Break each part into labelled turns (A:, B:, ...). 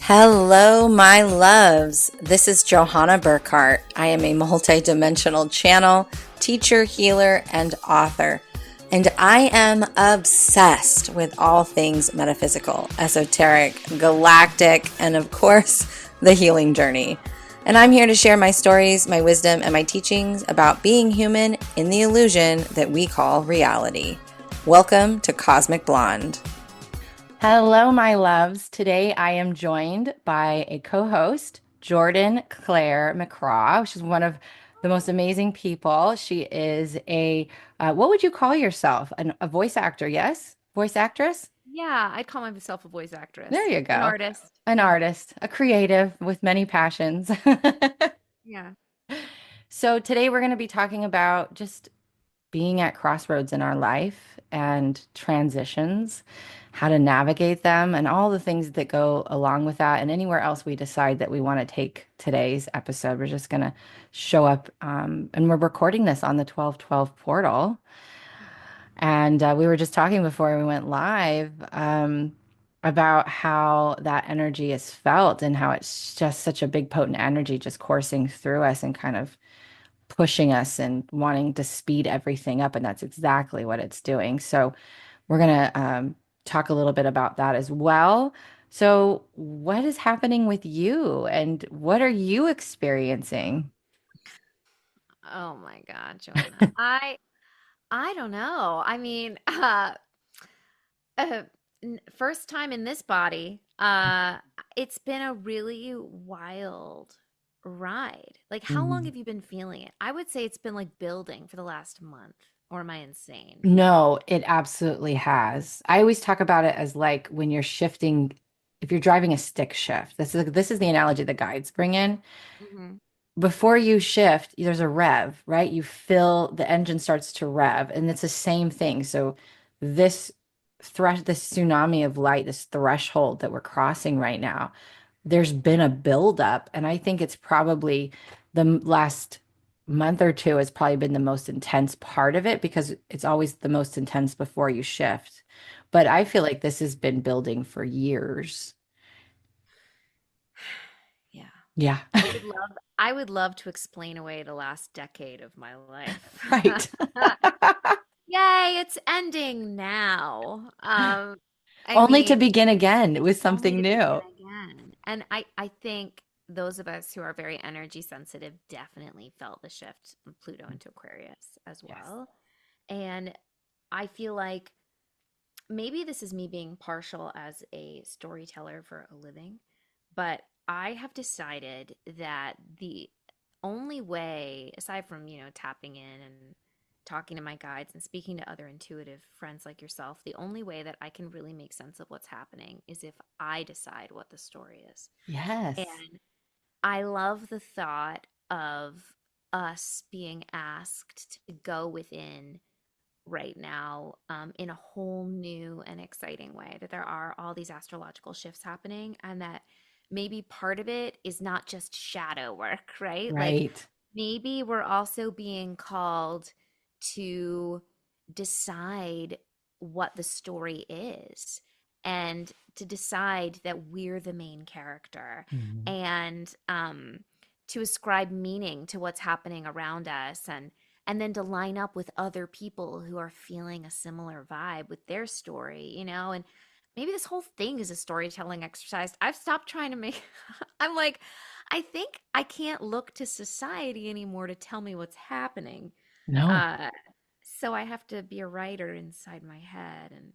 A: Hello, my loves. This is Johanna Burkhardt. I am a multidimensional channel, teacher, healer, and author. And I am obsessed with all things metaphysical, esoteric, galactic, and of course, the healing journey. And I'm here to share my stories, my wisdom, and my teachings about being human in the illusion that we call reality. Welcome to Cosmic Blonde. Hello, my loves. Today I am joined by a co-host, Jordon Claire McCraw. She's one of the most amazing people. She is what would you call yourself? A voice actor, yes? Voice actress?
B: Yeah, I'd call myself a voice
A: There
B: actress,
A: you
B: an
A: go.
B: artist.
A: An
B: Yeah,
A: artist, a creative with many passions.
B: yeah.
A: So today we're going to be talking about just being at crossroads in our life and transitions, how to navigate them, and all the things that go along with that. And anywhere else we decide that we want to take today's episode, we're just going to show up. And we're recording this on the 1212 portal. And we were just talking before we went live about how that energy is felt and how it's just such a big, potent energy just coursing through us and kind of pushing us and wanting to speed everything up. And that's exactly what it's doing. So we're going to talk a little bit about that as well. So, what is happening with you and what are you experiencing?
B: Oh my God, Joanna. I don't know. Uh, first time in this body. It's been a really wild ride. Like, how long
A: Mhm.
B: have you been feeling it? I would say it's been like building for the last month. Or am I insane?
A: No, it absolutely has. I always talk about it as like when you're shifting, if you're driving a stick shift. This is the analogy the guides bring in.
B: Hmm.
A: Before you shift, there's a rev, right? You feel the engine starts to rev, and it's the same thing. So this this tsunami of light, this threshold that we're crossing right now, there's been a buildup, and I think it's probably last month or two has probably been the most intense part of it because it's always the most intense before you shift. But I feel like this has been building for years.
B: Yeah.
A: Yeah,
B: I would love to explain away the last decade of my life.
A: right.
B: Yay, it's ending now. I
A: Only to
B: mean,
A: begin again with
B: only
A: something
B: to begin
A: new.
B: again. And I think those of us who are very energy sensitive definitely felt the shift of Pluto into Aquarius as
A: Yes.
B: well. And I feel like maybe this is me being partial as a storyteller for a living, but I have decided that the only way, aside from, tapping in and talking to my guides and speaking to other intuitive friends like yourself, the only way that I can really make sense of what's happening is if I decide what the story is.
A: Yes.
B: And I love the thought of us being asked to go within right now in a whole new and exciting way. That there are all these astrological shifts happening, and that maybe part of it is not just shadow work, right? Like
A: Right.
B: maybe we're also being called to decide what the story is and to decide that we're the main character
A: Mhm.
B: and to ascribe meaning to what's happening around us and then to line up with other people who are feeling a similar vibe with their story, and maybe this whole thing is a storytelling exercise. I've stopped trying to make I'm like, I think I can't look to society anymore to tell me what's happening.
A: No.
B: Uh, so I have to be a writer inside my head and,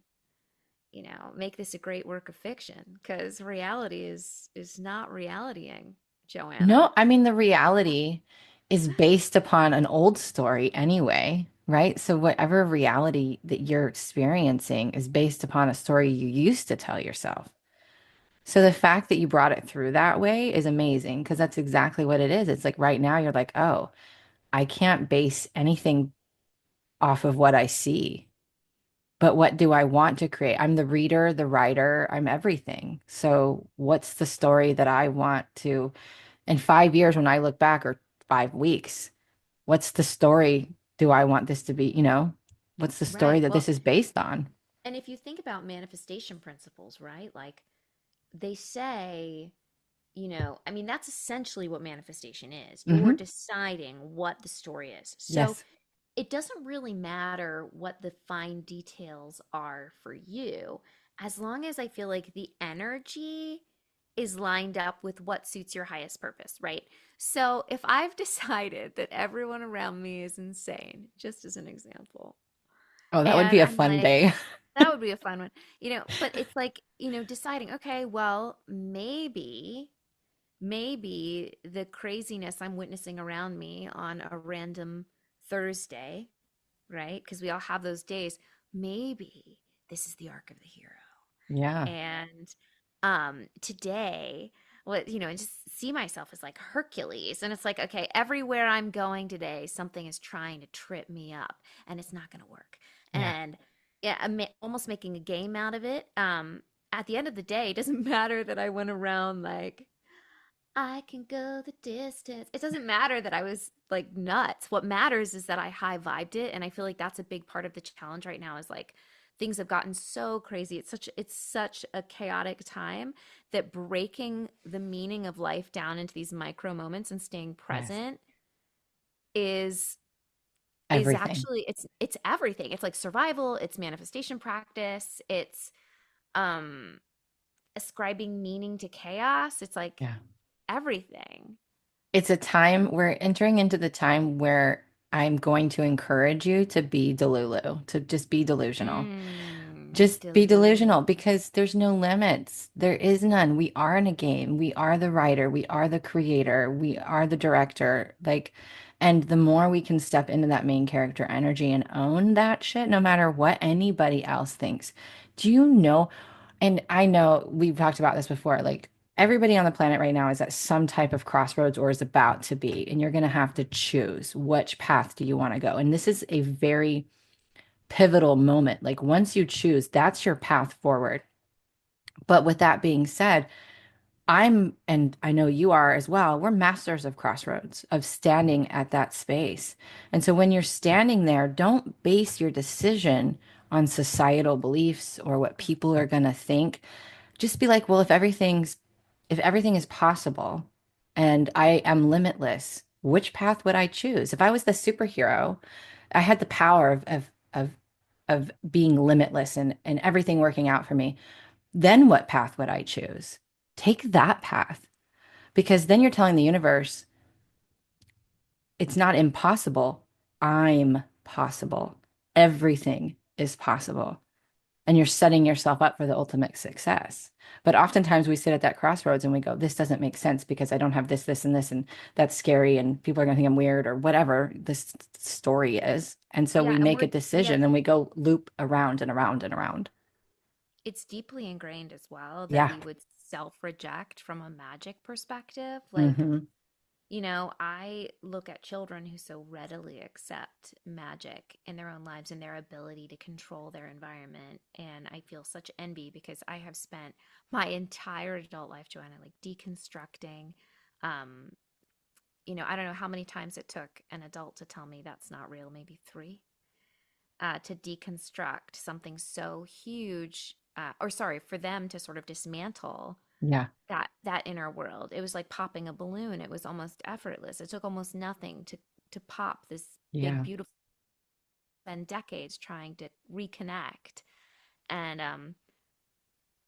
B: make this a great work of fiction because reality is not realitying, Joanna.
A: No, I mean, the reality is based upon an old story anyway, right? So, whatever reality that you're experiencing is based upon a story you used to tell yourself. So, the fact that you brought it through that way is amazing because that's exactly what it is. It's like right now you're like, oh, I can't base anything off of what I see, but what do I want to create? I'm the reader, the writer, I'm everything. So, what's the story that I want to? In 5 years, when I look back, or 5 weeks, what's the story do I want this to be? What's the story
B: Right.
A: that
B: Well,
A: this is based on?
B: and if you think about manifestation principles, right? Like they say, I mean, that's essentially what manifestation is. You're
A: Hmm.
B: deciding what the story is. So
A: Yes.
B: it doesn't really matter what the fine details are for you, as long as I feel like the energy is lined up with what suits your highest purpose, right? So if I've decided that everyone around me is insane, just as an example,
A: Oh, that would be
B: and
A: a
B: I'm
A: fun
B: like,
A: day.
B: that would be a fun one, but it's like, deciding, okay, well, maybe the craziness I'm witnessing around me on a random Thursday, right? Because we all have those days. Maybe this is the arc of the hero.
A: Yeah.
B: And today, and just see myself as like Hercules. And it's like, okay, everywhere I'm going today, something is trying to trip me up and it's not going to work.
A: Yeah.
B: And yeah, almost making a game out of it. At the end of the day, it doesn't matter that I went around like, I can go the distance. It doesn't matter that I was like nuts. What matters is that I high vibed it. And I feel like that's a big part of the challenge right now is like things have gotten so crazy. It's such a chaotic time that breaking the meaning of life down into these micro moments and staying
A: Yes.
B: present is is
A: Everything.
B: actually it's everything. It's like survival, it's manifestation practice, it's um ascribing meaning to chaos. It's like
A: Yeah.
B: everything.
A: It's a time we're entering into the time where I'm going to encourage you to be Delulu, to just be delusional. Just be
B: Delulu.
A: delusional because there's no limits. There is none. We are in a game. We are the writer. We are the creator. We are the director. Like, and the more we can step into that main character energy and own that shit, no matter what anybody else thinks. Do you know? And I know we've talked about this before. Like, everybody on the planet right now is at some type of crossroads or is about to be. And you're going to have to choose which path do you want to go. And this is a very pivotal moment. Like once you choose, that's your path forward. But with that being said, and I know you are as well, we're masters of crossroads, of standing at that space. And so when you're standing there, don't base your decision on societal beliefs or what people are going to think. Just be like, well, if everything is possible and I am limitless, which path would I choose? If I was the superhero, I had the power of being limitless and everything working out for me, then what path would I choose? Take that path because then you're telling the universe it's not impossible. I'm possible. Everything is possible. And you're setting yourself up for the ultimate success. But oftentimes we sit at that crossroads and we go, this doesn't make sense because I don't have this, this, and this, and that's scary, and people are going to think I'm weird or whatever this story is. And so
B: Yeah,
A: we
B: and
A: make a
B: we're yeah,
A: decision and we go loop around and around and around.
B: it's deeply ingrained as well that
A: Yeah.
B: we would self-reject from a magic perspective. Like,
A: Hmm.
B: I look at children who so readily accept magic in their own lives and their ability to control their environment. And I feel such envy because I have spent my entire adult life, Joanna, like deconstructing. Um, I don't know how many times it took an adult to tell me that's not real, maybe three, to deconstruct something so huge, or sorry, for them to sort of dismantle
A: Yeah.
B: that inner world. It was like popping a balloon. It was almost effortless. It took almost nothing to pop this big,
A: Yeah.
B: beautiful, spend decades trying to reconnect. And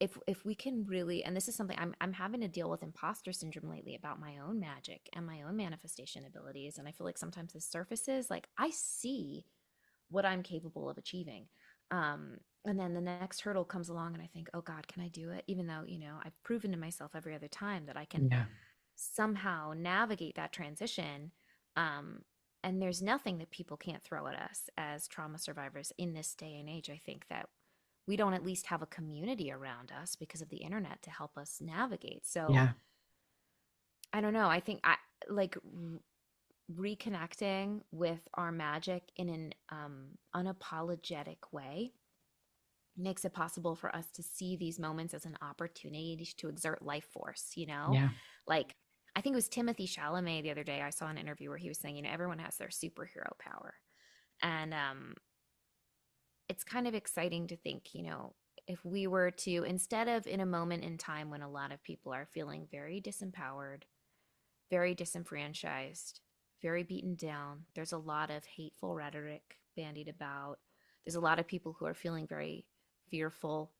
B: if we can really, and this is something I'm having to deal with imposter syndrome lately about my own magic and my own manifestation abilities. And I feel like sometimes this surfaces, like I see what I'm capable of achieving. And then the next hurdle comes along and I think, oh God, can I do it? Even though, I've proven to myself every other time that I can
A: Yeah.
B: somehow navigate that transition. Um, and there's nothing that people can't throw at us as trauma survivors in this day and age. I think that we don't at least have a community around us because of the internet to help us navigate. So
A: Yeah.
B: I don't know. I think I like reconnecting with our magic in an unapologetic way makes it possible for us to see these moments as an opportunity to exert life force,
A: Yeah.
B: Like, I think it was Timothy Chalamet the other day. I saw an interview where he was saying, everyone has their superhero power. And it's kind of exciting to think, if we were to, instead of in a moment in time when a lot of people are feeling very disempowered, very disenfranchised, very beaten down, there's a lot of hateful rhetoric bandied about. There's a lot of people who are feeling very fearful.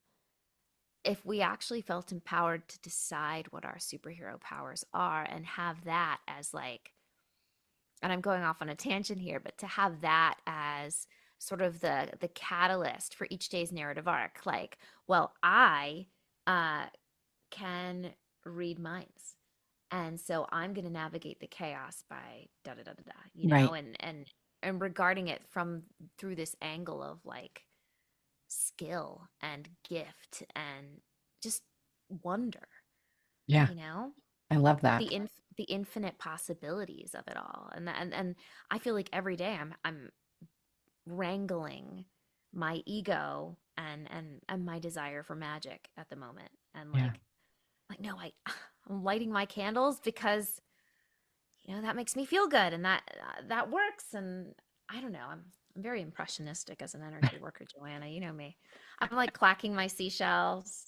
B: If we actually felt empowered to decide what our superhero powers are and have that as like, and I'm going off on a tangent here, but to have that as sort of the catalyst for each day's narrative arc, like, well, I uh, can read minds, and so I'm going to navigate the chaos by da da da da da,
A: Right.
B: and regarding it from through this angle of like skill and gift and just wonder,
A: Yeah.
B: you know?
A: I love
B: the
A: that.
B: the infinite possibilities of it all, and I feel like every day I'm wrangling my ego and my desire for magic at the moment, and
A: Yeah.
B: like no, I'm lighting my candles because that makes me feel good, and that works. And I don't know, I'm very impressionistic as an energy worker, Joanna. You know me. I'm like clacking my seashells,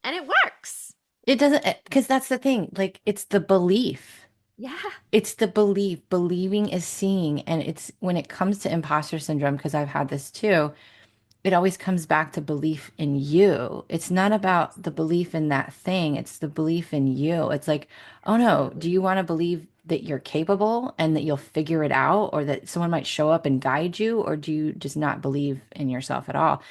B: and it works.
A: It doesn't, because that's the thing. Like, it's the belief.
B: Yeah.
A: It's the belief. Believing is seeing. And it's when it comes to imposter syndrome, because I've had this too, it always comes back to belief in you. It's not about
B: Yes.
A: the belief in that thing, it's the belief in you. It's like, oh no, do
B: Absolutely.
A: you want to believe that you're capable and that you'll figure it out, or that someone might show up and guide you, or do you just not believe in yourself at all?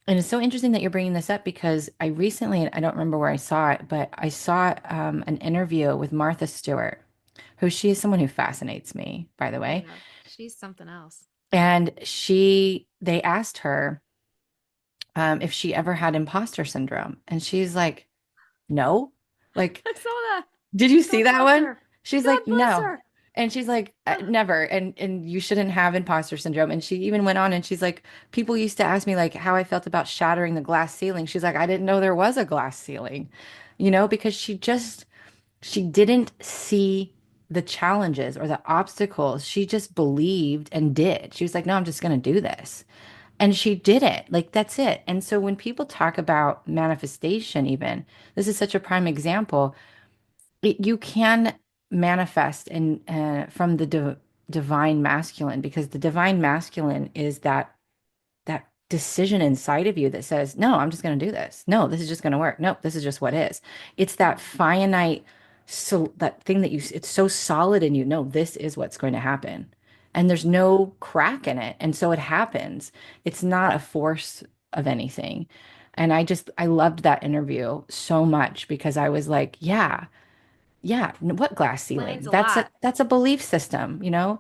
A: And it's so interesting that you're bringing this up because I recently, I don't remember where I saw it, but I saw an interview with Martha Stewart, who she is someone who fascinates me, by the way.
B: Yeah, she's something else.
A: And they asked her if she ever had imposter syndrome. And she's like, no. Like,
B: I saw that.
A: did you see
B: God
A: that
B: bless
A: one?
B: her.
A: She's
B: God
A: like,
B: bless
A: no.
B: her.
A: And she's like, never. And you shouldn't have imposter syndrome. And she even went on and she's like, people used to ask me like how I felt about shattering the glass ceiling. She's like, I didn't know there was a glass ceiling, because she didn't see the challenges or the obstacles. She just believed and did. She was like, no, I'm just going to do this. And she did it. Like, that's it. And so when people talk about manifestation, even, this is such a prime example. You can manifest from the divine masculine, because the divine masculine is that decision inside of you that says, no, I'm just going to do this. No, this is just going to work. No, this is just what is. It's that
B: Mhm.
A: finite, so that thing that it's so solid in you. No, this is what's going to happen. And there's
B: Yeah.
A: no crack in it. And so it happens. It's not a force of anything. And I loved that interview so much because I was like, yeah, yeah, what glass ceiling?
B: Explains a lot.
A: That's a belief system.
B: And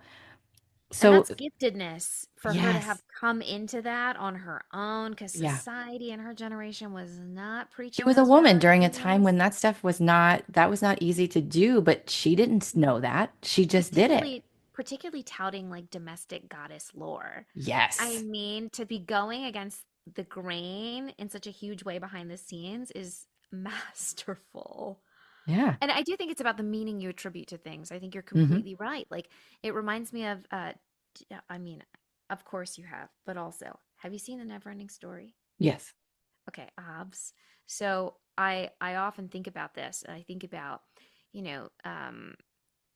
A: So
B: that's giftedness for her to have
A: yes,
B: come into that on her own, because
A: yeah.
B: society in her generation was not
A: She
B: preaching
A: was a
B: those
A: woman during a time
B: values.
A: when that was not easy to do, but she didn't know that. She just did it.
B: Particularly touting like domestic goddess lore. I
A: Yes.
B: mean, to be going against the grain in such a huge way behind the scenes is masterful.
A: Yeah.
B: And I do think it's about the meaning you attribute to things. I think you're
A: Hmm.
B: completely right. Like it reminds me of I mean, of course you have, but also, have you seen The Neverending Story?
A: Yes.
B: Okay, obs. So I often think about this, and I think about, you know,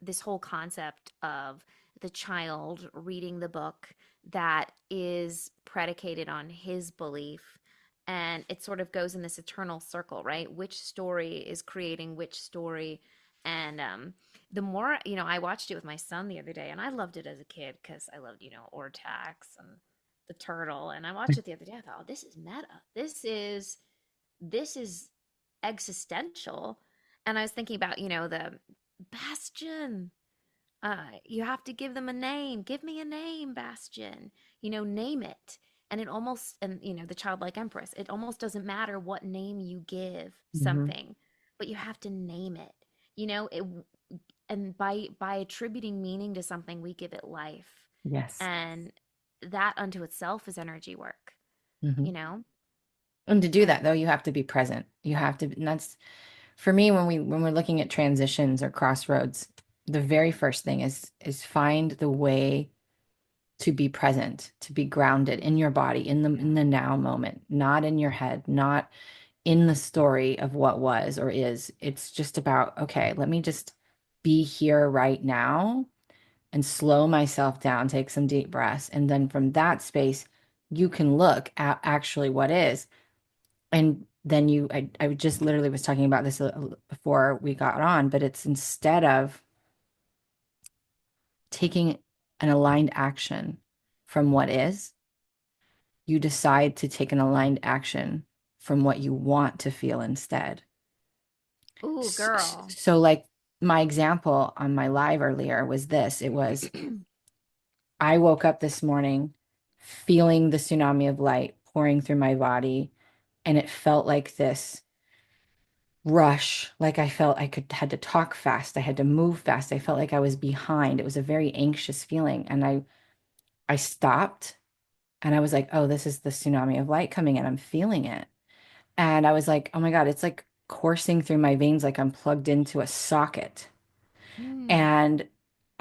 B: this whole concept of the child reading the book that is predicated on his belief, and it sort of goes in this eternal circle, right? Which story is creating which story? And the more, I watched it with my son the other day, and I loved it as a kid because I loved, Ortax and the turtle. And I watched it the other day. I thought, oh, this is meta. This is existential. And I was thinking about, the Bastion. You have to give them a name. Give me a name, Bastion. Name it. And the childlike empress, it almost doesn't matter what name you give
A: Hmm.
B: something, but you have to name it. It, and by attributing meaning to something, we give it life.
A: Yes.
B: And that unto itself is energy work,
A: Hmm.
B: you know?
A: And to do
B: And
A: that though, you have to be present. You have to, and that's for me when we're looking at transitions or crossroads, the very first thing is find the way to be present, to be grounded in your body, in the now moment, not in your head, not in the story of what was or is. It's just about, okay, let me just be here right now and slow myself down, take some deep breaths. And then from that space, you can look at actually what is. And then I just literally was talking about this before we got on, but it's instead of taking an aligned action from what is, you decide to take an aligned action from what you want to feel instead.
B: Ooh, girl.
A: So, like my example on my live earlier was this. It was, I woke up this morning feeling the tsunami of light pouring through my body, and it felt like this rush. Like I felt I could had to talk fast. I had to move fast. I felt like I was behind. It was a very anxious feeling. And I stopped and I was like, oh, this is the tsunami of light coming in. I'm feeling it. And I was like, oh my God, it's like coursing through my veins like I'm plugged into a socket.
B: Mm,
A: And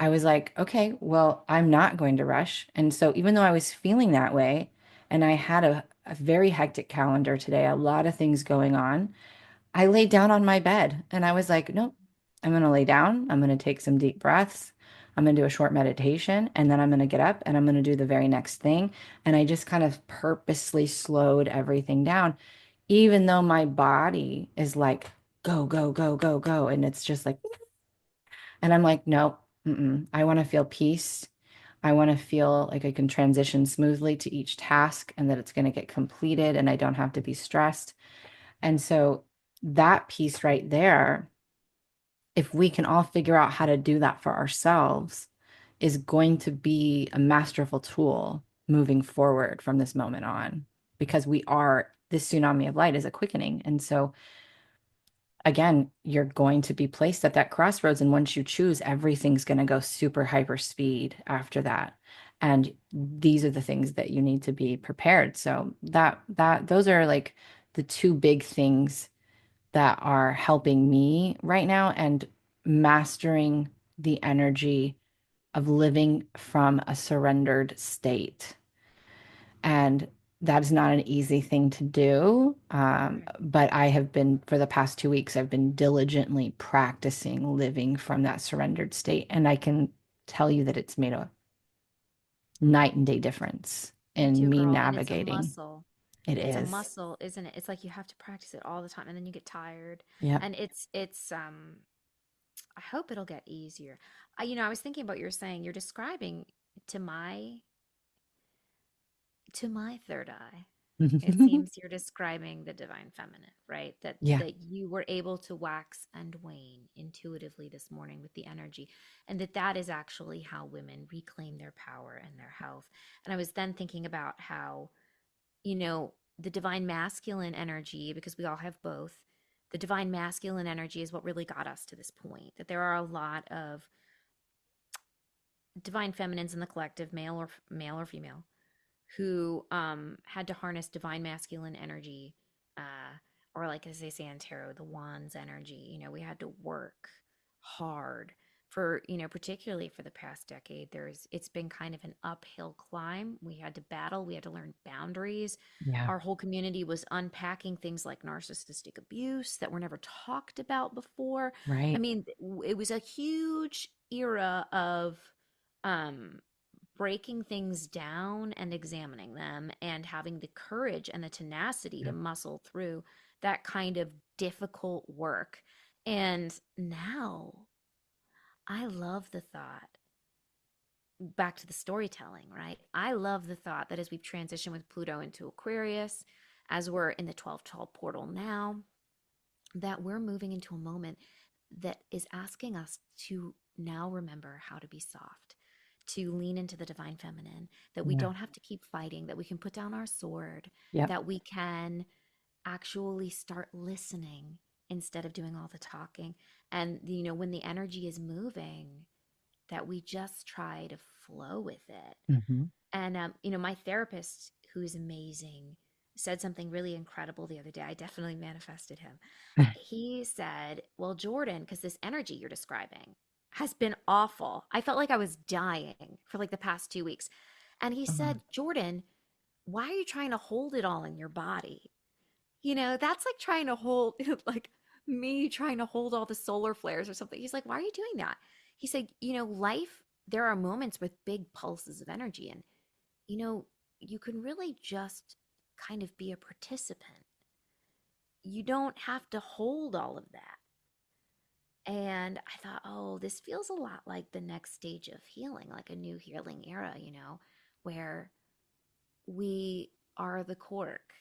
A: I was like, okay, well, I'm not going to rush. And so even though I was feeling that way, and I had a very hectic calendar today, a lot of things going on, I laid down on my bed and I was like, nope, I'm going to lay down. I'm going to take some deep breaths. I'm going to do a short meditation and then I'm going to get up and I'm going to do the very next thing. And I just kind of purposely slowed everything down, even though my body is like, go, go, go, go, go. And it's just like, and I'm like, nope, I want to feel peace. I want to feel like I can transition smoothly to each task and that it's going to get completed and I don't have to be stressed. And so that piece right there, if we can all figure out how to do that for ourselves, is going to be a masterful tool moving forward from this moment on, because this tsunami of light is a quickening. And so again, you're going to be placed at that crossroads. And once you choose, everything's going to go super hyper speed after that. And these are the things that you need to be prepared. So those are like the two big things that are helping me right now and mastering the energy of living from a surrendered state. And that is not an easy thing to do.
B: right.
A: But I have been, for the past 2 weeks, I've been diligently practicing living from that surrendered state. And I can tell you that it's made a night and day difference
B: Me
A: in
B: too,
A: me
B: girl. And it's a
A: navigating.
B: muscle.
A: It
B: It's a
A: is.
B: muscle, isn't it? It's like you have to practice it all the time and then you get tired.
A: Yep.
B: And it's I hope it'll get easier. I was thinking about you're saying you're describing to my to my third eye. It seems you're describing the divine feminine, right? That
A: Yeah.
B: that you were able to wax and wane intuitively this morning with the energy, and that is actually how women reclaim their power and their health. And I was then thinking about how, the divine masculine energy, because we all have both, the divine masculine energy is what really got us to this point. That there are a lot of divine feminines in the collective, male or female, who had to harness divine masculine energy, or like as they say in tarot, the wands energy. We had to work hard for, particularly for the past decade. It's been kind of an uphill climb. We had to battle, we had to learn boundaries.
A: Yeah.
B: Our whole community was unpacking things like narcissistic abuse that were never talked about before. I
A: Right.
B: mean, it was a huge era of um breaking things down and examining them and having the courage and the tenacity to
A: Yep.
B: muscle through that kind of difficult work. And now I love the thought, back to the storytelling, right? I love the thought that as we've transitioned with Pluto into Aquarius, as we're in the 12 portal now, that we're moving into a moment that is asking us to now remember how to be soft, to lean into the divine feminine, that we
A: Yeah.
B: don't have to keep fighting, that we can put down our sword,
A: Yep.
B: that we can actually start listening instead of doing all the talking. And, when the energy is moving, that we just try to flow with it.
A: Hmm.
B: And, my therapist, who's amazing, said something really incredible the other day. I definitely manifested him. He said, well, Jordon, because this energy you're describing has been awful. I felt like I was dying for like the past 2 weeks. And he
A: Mhm.
B: said, Jordan, why are you trying to hold it all in your body? That's like trying to hold, like me trying to hold all the solar flares or something. He's like, why are you doing that? He said, life, there are moments with big pulses of energy. And, you know, you can really just kind of be a participant. You don't have to hold all of that. And I thought, oh, this feels a lot like the next stage of healing, like a new healing era, where we are the cork,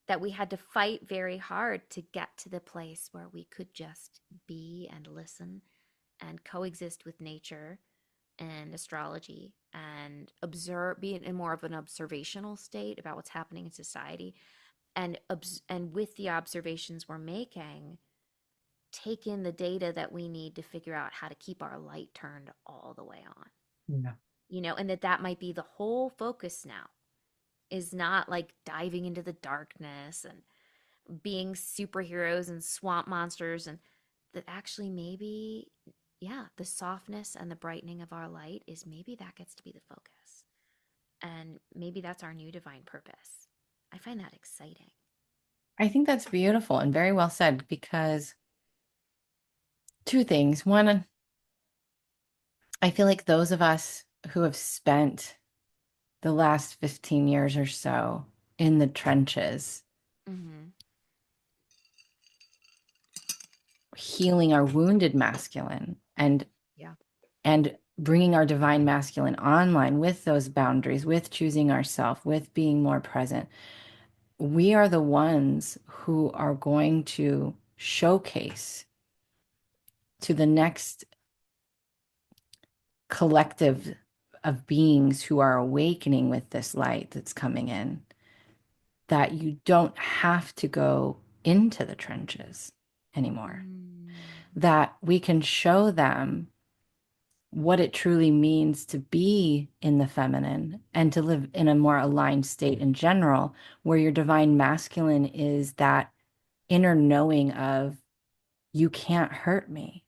B: that we had to fight very hard to get to the place where we could just be and listen and coexist with nature and astrology and observe, be in more of an observational state about what's happening in society, and with the observations we're making, take in the data that we need to figure out how to keep our light turned all the way on.
A: Yeah.
B: And that might be the whole focus now, is not like diving into the darkness and being superheroes and swamp monsters, and that actually maybe, yeah, the softness and the brightening of our light is maybe that gets to be the focus. And maybe that's our new divine purpose. I find that exciting.
A: I think that's beautiful and very well said because two things. One, I feel like those of us who have spent the last 15 years or so in the trenches,
B: Mm-hmm.
A: healing our wounded masculine
B: Yeah.
A: and bringing our divine masculine online with those boundaries, with choosing ourselves, with being more present. We are the ones who are going to showcase to the next collective of beings who are awakening with this light that's coming in that you don't have to go into the trenches anymore,
B: Mm.
A: that we can show them what it truly means to be in the feminine and to live in a more aligned state in general, where your divine masculine is that inner knowing of, you can't hurt me.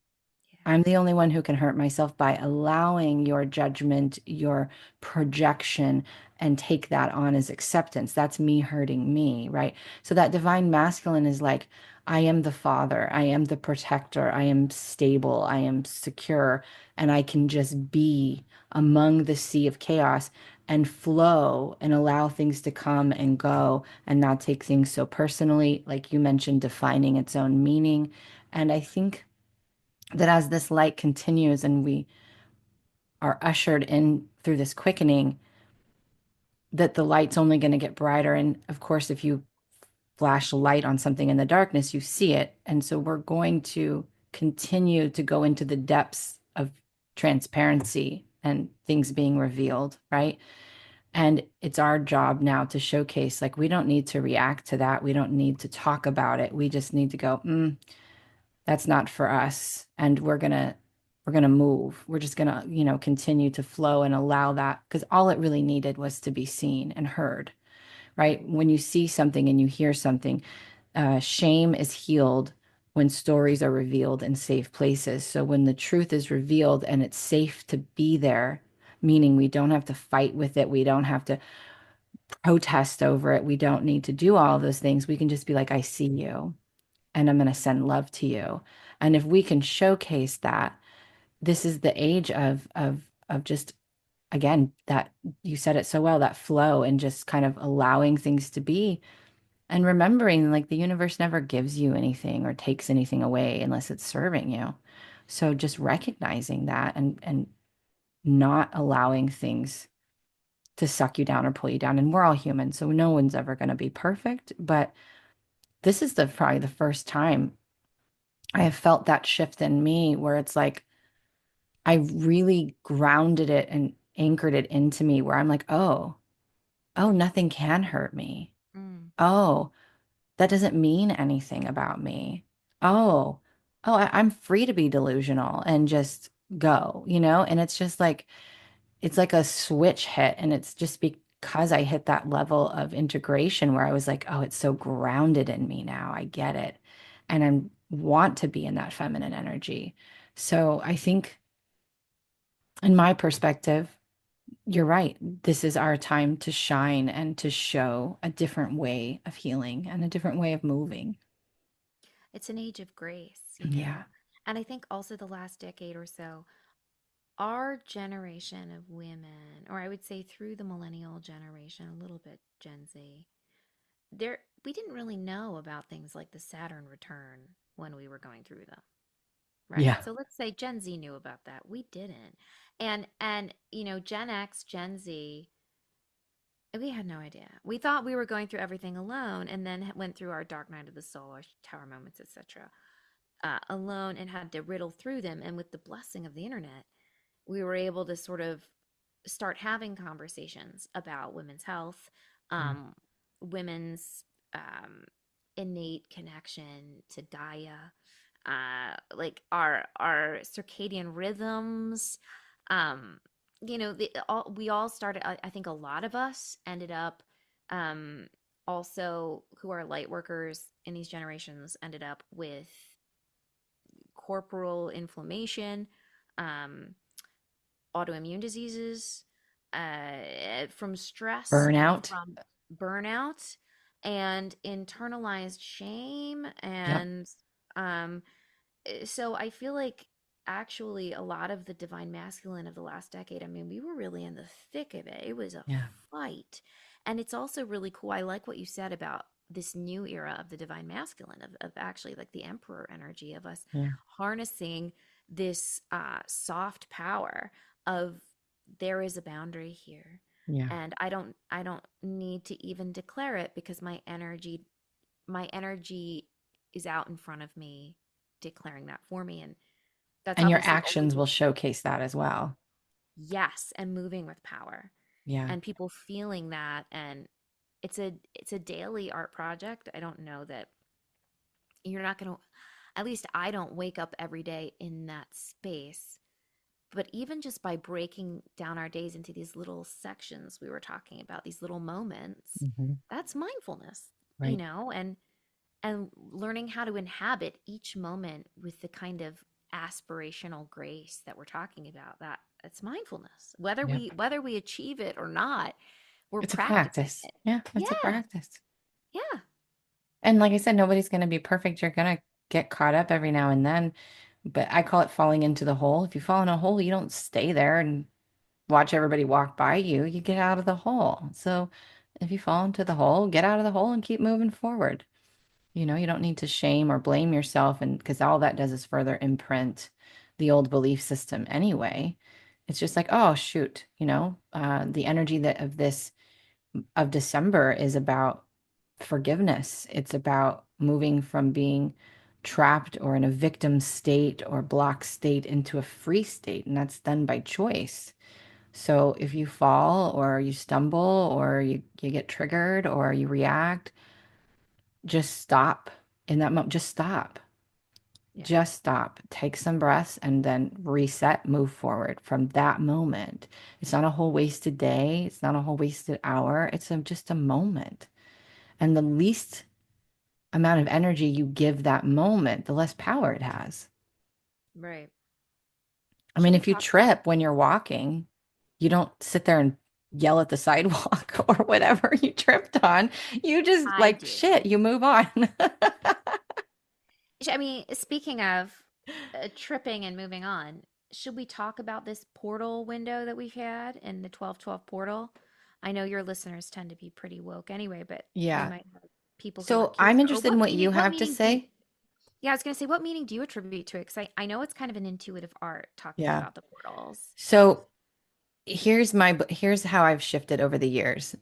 B: Yeah.
A: I'm the only one who can hurt myself by allowing your judgment, your projection, and take that on as acceptance. That's me hurting me, right? So that divine masculine is like, I am the father, I am the protector, I am stable, I am secure, and I can just be among the sea of chaos and flow and allow things to come and go and not take things so personally, like you mentioned, defining its own meaning. And I think that as this light continues and we are ushered in through this quickening, that the light's only going to get brighter. And of course, if you flash a light on something in the darkness, you see it. And so we're going to continue to go into the depths of transparency and things being revealed, right? And it's our job now to showcase, like, we don't need to react to that. We don't need to talk about it. We just need to go, that's not for us, and we're gonna move. We're just gonna, continue to flow and allow that, because all it really needed was to be seen and heard, right? When you see something and you hear something, shame is healed when stories are revealed in safe places. So when the truth is revealed and it's safe to be there, meaning we don't have to fight with it, we don't have to protest over it, we don't need to do all of those things. We can just be like, I see you and I'm going to send love to you. And if we can showcase that, this is the age of just, again, that you said it so well, that flow and just kind of allowing things to be and remembering, like, the universe never gives you anything or takes anything away unless it's serving you. So just recognizing that and not allowing things to suck you down or pull you down. And we're all human, so no one's ever going to be perfect, but this is the probably the first time I have felt that shift in me where it's like I really grounded it and anchored it into me where I'm like, oh, nothing can hurt me.
B: Mm.
A: Oh, that doesn't mean anything about me. Oh, I'm free to be delusional and just go. And it's just like, it's like a switch hit. And it's just because I hit that level of integration where I was like, oh, it's so grounded in me now. I get it. And I want to be in that feminine energy. So I think, in my perspective, You're right. This is our time to shine and to show a different way of healing and a different way of moving.
B: It's an age of grace,
A: Yeah.
B: And I think also the last decade or so, our generation of women, or I would say through the millennial generation, a little bit Gen Z, there we didn't really know about things like the Saturn return when we were going through them, right?
A: Yeah.
B: So let's say Gen Z knew about that. We didn't. And Gen X, Gen Z, we had no idea. We thought we were going through everything alone and then went through our dark night of the soul, our tower moments, etc. Alone and had to riddle through them. And with the blessing of the internet, we were able to sort of start having conversations about women's health,
A: Yeah.
B: um, women's um, innate connection to Gaia, like our circadian rhythms. Um, we all started. I think a lot of us ended up, um, also who are light workers in these generations ended up with corporal inflammation, um, autoimmune diseases, from stress and
A: Burnout.
B: from burnout and internalized shame.
A: Yep.
B: Um, so I feel like actually a lot of the divine masculine of the last decade, I mean, we were really in the thick of it. It was a
A: Yeah.
B: fight. And it's also really cool. I like what you said about this new era of the divine masculine, of actually like the emperor energy of us
A: Yeah.
B: harnessing this soft power of there is a boundary here.
A: Yeah.
B: And I don't need to even declare it because my energy is out in front of me declaring that for me. And that's
A: And your
B: obviously
A: actions
B: always,
A: will showcase that as well.
B: yes, and moving with power
A: Yeah.
B: and people feeling that. And it's a daily art project. I don't know that you're not going to, at least I don't wake up every day in that space. But even just by breaking down our days into these little sections we were talking about, these little moments,
A: Hmm.
B: that's mindfulness,
A: Right.
B: and learning how to inhabit each moment with the kind of aspirational grace that we're talking about. That's mindfulness. whether
A: Yep.
B: we whether we achieve it or not, we're
A: It's a
B: practicing
A: practice.
B: it.
A: Yeah. It's a
B: Yeah,
A: practice.
B: yeah,
A: And like I said, nobody's going to be perfect. You're going to get caught up every now and then. But I call it falling into the hole. If you fall in a hole, you don't stay there and watch everybody walk by you. You get out of the hole. So if you fall into the hole, get out of the hole and keep moving forward. You don't need to shame or blame yourself, and because all that does is further imprint the old belief system anyway. It's just like, oh shoot, the energy that of this of December is about forgiveness. It's about moving from being trapped or in a victim state or block state into a free state, and that's done by choice. So if you fall or you stumble or you get triggered or you react, just stop in that moment. Just stop.
B: yeah.
A: Just stop. Take some breaths and then reset, move forward from that moment. It's not a whole wasted day. It's not a whole wasted hour. Just a moment. And the least amount of energy you give that moment, the less power it has.
B: Right.
A: I
B: Should
A: mean,
B: we
A: if you
B: talk about?
A: trip when you're walking, you don't sit there and yell at the sidewalk or whatever you tripped on. You just
B: I
A: like
B: do.
A: shit, you move on.
B: I mean, speaking of tripping and moving on, should we talk about this portal window that we've had in the 1212 portal? I know your listeners tend to be pretty woke anyway, but we
A: Yeah.
B: might have people who are
A: So
B: curious.
A: I'm
B: Or
A: interested in
B: what
A: what you
B: meaning? What
A: have to
B: meaning do you?
A: say.
B: Yeah, I was going to say, what meaning do you attribute to it? Because I know it's kind of an intuitive art talking
A: Yeah.
B: about the portals.
A: So here's how I've shifted over the years.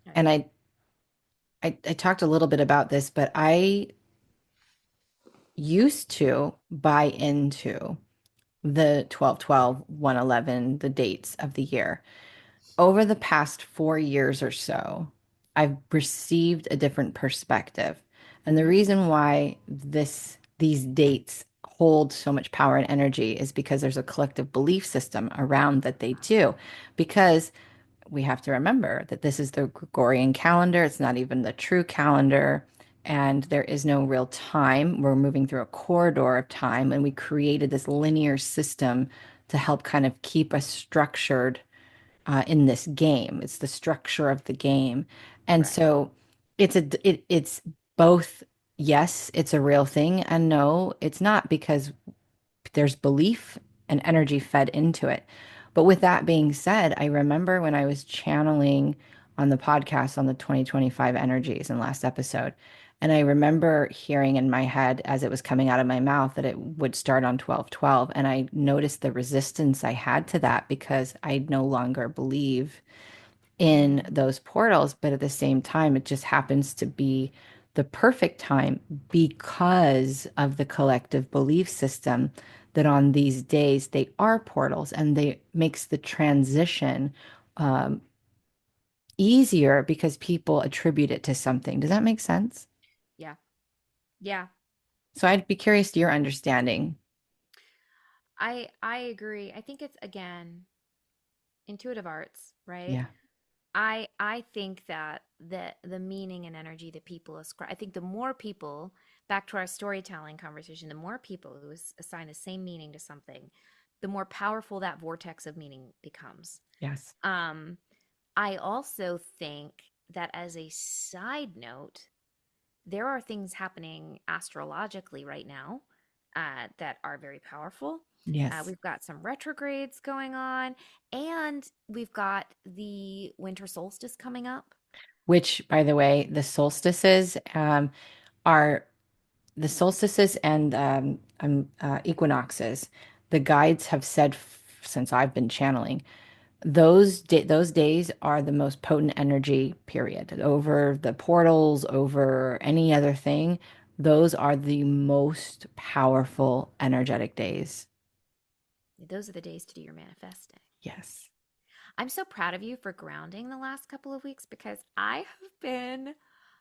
B: Okay.
A: And I talked a little bit about this, but I used to buy into the 12/12, 111, the dates of the year. Over the past 4 years or so, I've received a different perspective. And the
B: Mm,
A: reason why these dates hold so much power and energy is because there's a collective belief system around that they do. Because we have to remember that this is the Gregorian calendar, it's not even the true calendar. And there is no real time. We're moving through a corridor of time, and we created this linear system to help kind of keep us structured in this game. It's the structure of the game. And
B: Right.
A: so it's both, yes, it's a real thing, and no, it's not, because there's belief and energy fed into it. But with that being said, I remember when I was channeling on the podcast on the 2025 energies in last episode, and I remember hearing in my head as it was coming out of my mouth that it would start on 12/12. And I noticed the resistance I had to that because I no longer believe in
B: Mm,
A: those portals, but at the same time, it just happens to be the perfect time because of the collective belief system that on these days they are portals, and they makes the transition um, easier because people attribute it to something. Does that make sense?
B: yeah. Yeah.
A: So I'd be curious to your understanding.
B: I agree. I think it's again intuitive arts, right?
A: Yeah.
B: I think that the meaning and energy that people ascribe, I think the more people, back to our storytelling conversation, the more people who assign the same meaning to something, the more powerful that vortex of meaning becomes.
A: Yes.
B: Um, I also think that as a side note, there are things happening astrologically right now that are very powerful.
A: Yes.
B: We've got some retrogrades going on, and we've got the winter solstice coming up.
A: Which, by the way, the solstices are the solstices and equinoxes. The guides have said since I've been channeling, those days are the most potent energy period over the portals, over any other thing. Those are the most powerful energetic days.
B: Those are the days to do your manifesting.
A: Yes.
B: I'm so proud of you for grounding the last couple of weeks because I have been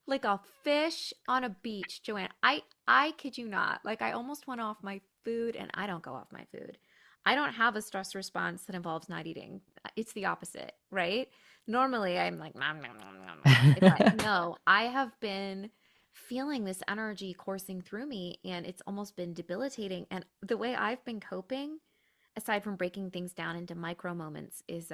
B: like a fish on a beach, Joanne. I kid you not. Like I almost went off my food and I don't go off my food. I don't have a stress response that involves not eating. It's the opposite, right? Normally I'm like nom, nom, nom, nom, nom. If I no, I have been feeling this energy coursing through me and it's almost been debilitating. And the way I've been coping, aside from breaking things down into micro moments, is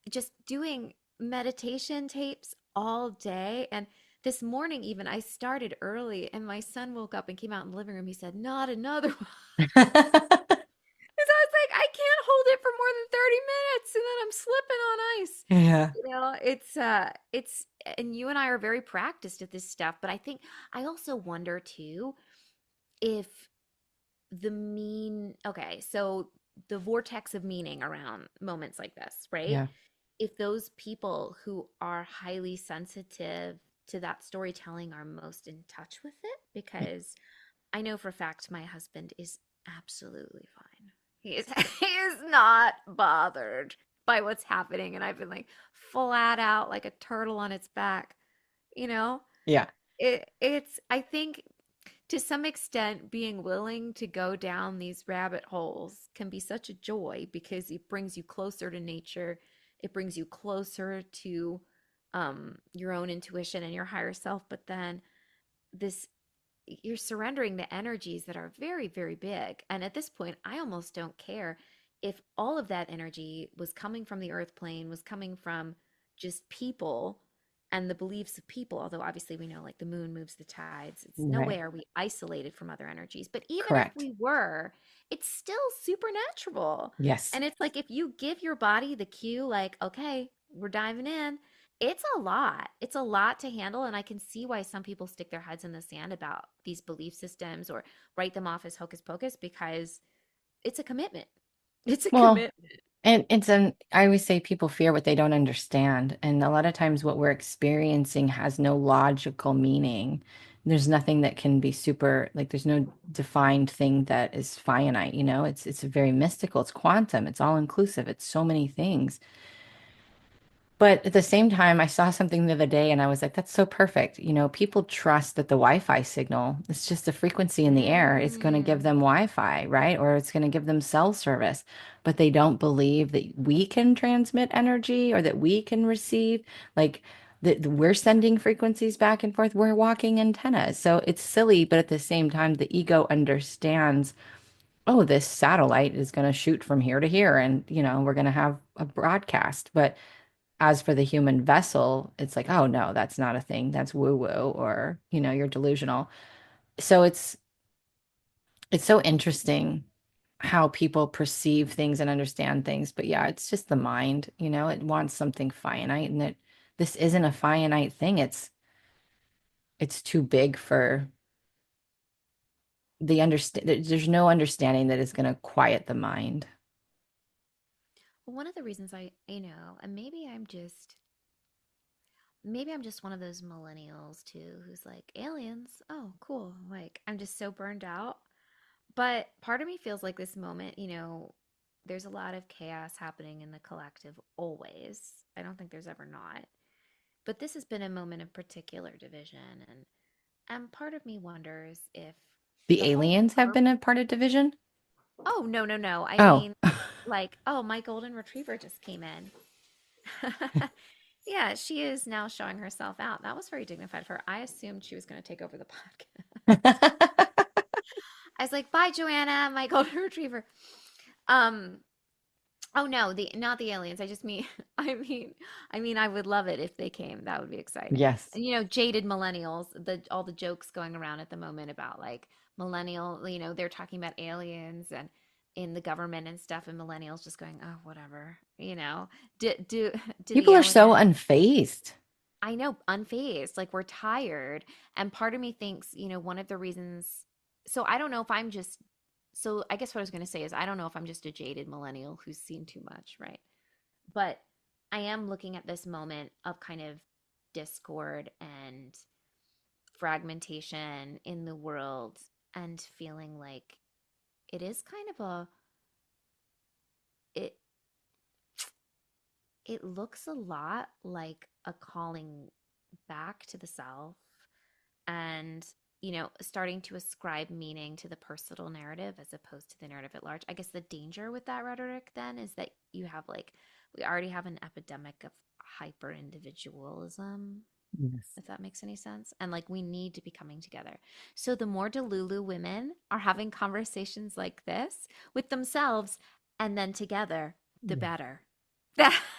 B: just doing meditation tapes all day. And this morning, even I started early, and my son woke up and came out in the living room. He said, "Not another one." So I was like, I can't hold it for more than 30 minutes, and then I'm slipping on ice.
A: Yeah.
B: It's, and you and I are very practiced at this stuff, but I think I also wonder too if okay, so the vortex of meaning around moments like this, right?
A: Yeah.
B: If those people who are highly sensitive to that storytelling are most in touch with it, because I know for a fact my husband is absolutely fine. He is he is not bothered by what's happening, and I've been like flat out like a turtle on its back, you know?
A: Yeah.
B: It's I think to some extent being willing to go down these rabbit holes can be such a joy because it brings you closer to nature. It brings you closer to your own intuition and your higher self, but then this you're surrendering to energies that are very, very big. And at this point, I almost don't care if all of that energy was coming from the earth plane, was coming from just people and the beliefs of people. Although obviously we know like the moon moves the tides. It's no
A: Right.
B: way are we isolated from other energies. But even if
A: Correct.
B: we were, it's still supernatural.
A: Yes.
B: And it's like if you give your body the cue, like, okay, we're diving in, it's a lot. It's a lot to handle. And I can see why some people stick their heads in the sand about these belief systems or write them off as hocus pocus because it's a commitment. It's a
A: Well,
B: commitment.
A: and I always say people fear what they don't understand. And a lot of times what we're experiencing has no logical meaning. There's nothing that can be super, like there's no defined thing that is finite, you know? It's very mystical, it's quantum, it's all inclusive, it's so many things. But at the same time, I saw something the other day and I was like, that's so perfect. You know, people trust that the Wi-Fi signal, it's just a frequency in the air. It's going to give
B: Mm.
A: them Wi-Fi, right? Or it's going to give them cell service. But they don't believe that we can transmit energy or that we can receive, like, that we're sending frequencies back and forth. We're walking antennas. So it's silly, but at the same time, the ego understands, oh, this satellite is going to shoot from here to here, and we're going to have a broadcast. But as for the human vessel, it's like, oh no, that's not a thing. That's woo woo, or you're delusional. So it's so interesting how people perceive things and understand things. But yeah, it's just the mind, it wants something finite, and this isn't a finite thing. It's too big for there's no understanding that is going to quiet the mind.
B: Well, one of the reasons and maybe I'm just one of those millennials too who's like, aliens, oh, cool. Like, I'm just so burned out. But part of me feels like this moment, there's a lot of chaos happening in the collective always. I don't think there's ever not. But this has been a moment of particular division, and part of me wonders if
A: The
B: the whole
A: aliens have been a part of division.
B: Oh, no, no, no. I
A: Oh,
B: mean, like, oh, my golden retriever just came in. Yeah, she is now showing herself out. That was very dignified for her. I assumed she was going to take over the podcast. I was like, "Bye, Joanna, my golden retriever." Um, oh no, the not the aliens. I just mean, I would love it if they came. That would be exciting.
A: yes.
B: And jaded millennials, the all the jokes going around at the moment about like millennial, they're talking about aliens and in the government and stuff, and millennials just going, oh, whatever. Do the
A: People are so
B: aliens?
A: unfazed.
B: I know, unfazed. Like we're tired. And part of me thinks, one of the reasons. So I don't know if I'm just. So I guess what I was going to say is I don't know if I'm just a jaded millennial who's seen too much, right? But I am looking at this moment of kind of discord and fragmentation in the world and feeling like it is kind of it it looks a lot like a calling back to the self and starting to ascribe meaning to the personal narrative as opposed to the narrative at large. I guess the danger with that rhetoric then is that you have like we already have an epidemic of hyper individualism,
A: Yes.
B: if that makes any sense. And like we need to be coming together. So the more Delulu women are having conversations like this with themselves and then together, the
A: Yeah.
B: better.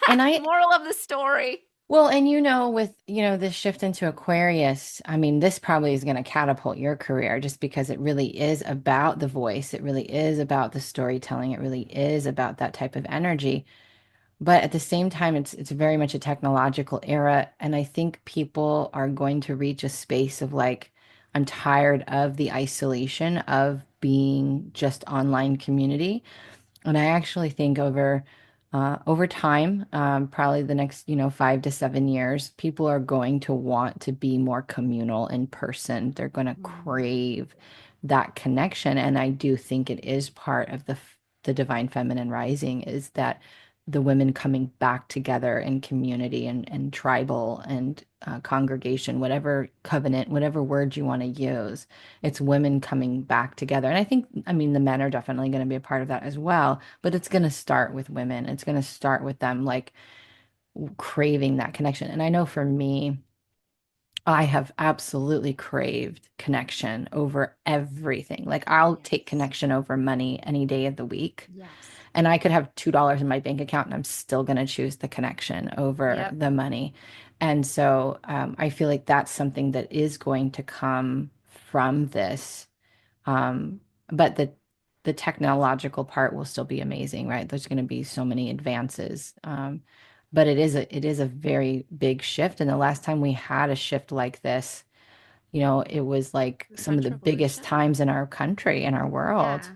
A: And I,
B: Moral of the story.
A: well, and with, this shift into Aquarius, I mean, this probably is going to catapult your career just because it really is about the voice. It really is about the storytelling. It really is about that type of energy. But at the same time, it's very much a technological era. And I think people are going to reach a space of like, I'm tired of the isolation of being just online community. And I actually think over time, probably the next, 5 to 7 years, people are going to want to be more communal in person. They're going to
B: Mm,
A: crave that connection. And I do think it is part of the divine feminine rising is that the women coming back together in community and tribal and congregation, whatever covenant, whatever word you want to use, it's women coming back together. And I think, I mean, the men are definitely going to be a part of that as well, but it's going to start with women. It's going to start with them like craving that connection. And I know for me, I have absolutely craved connection over everything. Like I'll take
B: yes.
A: connection over money any day of the week.
B: Yes.
A: And I could have $2 in my bank account and I'm still going to choose the connection over
B: Yep.
A: the money. And so I feel like that's something that is going to come from this. Um, but the technological part will still be amazing, right? There's going to be so many advances. But it is a very big shift. And the last time we had a shift like this, it was like
B: The
A: some of
B: French
A: the biggest
B: Revolution.
A: times in our country, in our world.
B: Yeah.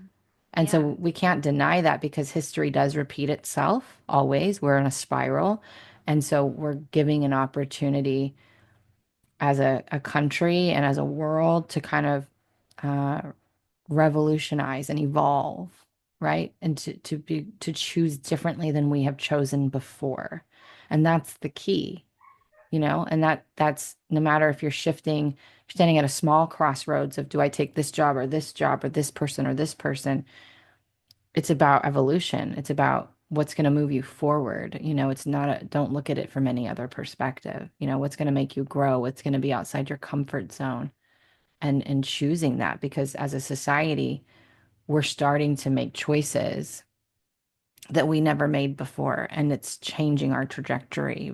A: And so
B: Yeah.
A: we can't deny that because history does repeat itself always. We're in a spiral. And so we're giving an opportunity as a country and as a world to kind of uh, revolutionize and evolve, right? And to choose differently than we have chosen before. And that's the key, and that's no matter if you're standing at a small crossroads of do I take this job or this person, it's about evolution. It's about what's going to move you forward. It's not don't look at it from any other perspective. What's going to make you grow, what's going to be outside your comfort zone and choosing that because as a society, we're starting to make choices that we never made before, and it's changing our trajectory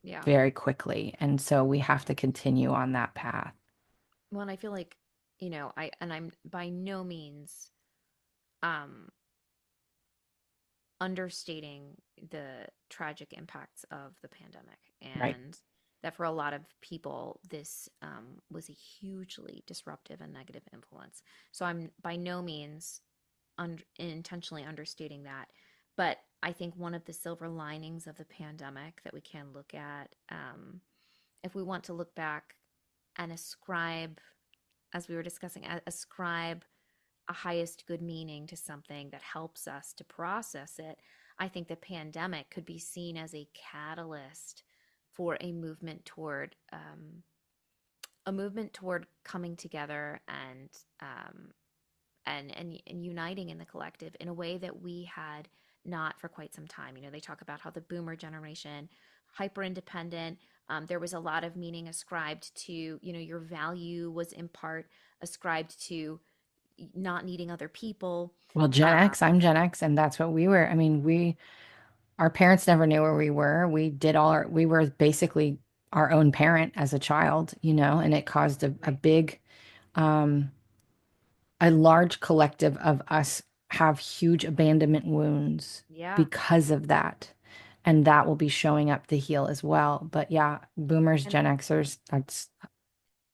B: Yeah.
A: very quickly. And so we have to continue on that path.
B: Well, and I feel like, I'm by no means um understating the tragic impacts of the pandemic,
A: Right.
B: and that for a lot of people, this was a hugely disruptive and negative influence. So I'm by no means intentionally understating that. But I think one of the silver linings of the pandemic that we can look at, if we want to look back and ascribe, as we were discussing, ascribe a highest good meaning to something that helps us to process it, I think the pandemic could be seen as a catalyst for a movement toward coming together and uniting in the collective in a way that we had not for quite some time. They talk about how the boomer generation, hyper independent, there was a lot of meaning ascribed to, your value was in part ascribed to not needing other people.
A: Well, Gen
B: Uh,
A: X, I'm Gen X, and that's what we were. I mean, our parents never knew where we were. We were basically our own parent as a child, and it caused a
B: right.
A: big, um, a large collective of us have huge abandonment wounds
B: Yeah.
A: because of that. And that will be showing up to heal as well. But yeah, boomers,
B: And
A: Gen Xers, that's,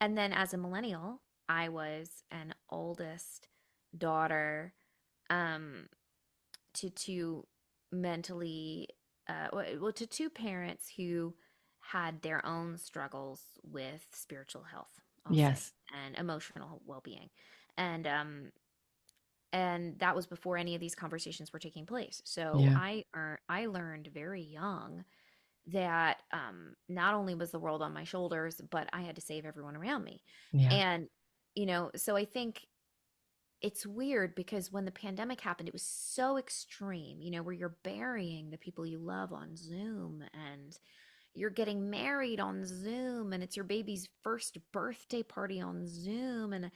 B: and then as a millennial, I was an oldest daughter, um to two mentally well, to two parents who had their own struggles with spiritual health, I'll say,
A: yes.
B: and emotional well-being. And and that was before any of these conversations were taking place. So
A: Yeah.
B: I learned very young that not only was the world on my shoulders, but I had to save everyone around me.
A: Yeah.
B: And so I think it's weird because when the pandemic happened, it was so extreme, where you're burying the people you love on Zoom, and you're getting married on Zoom, and it's your baby's first birthday party on Zoom. And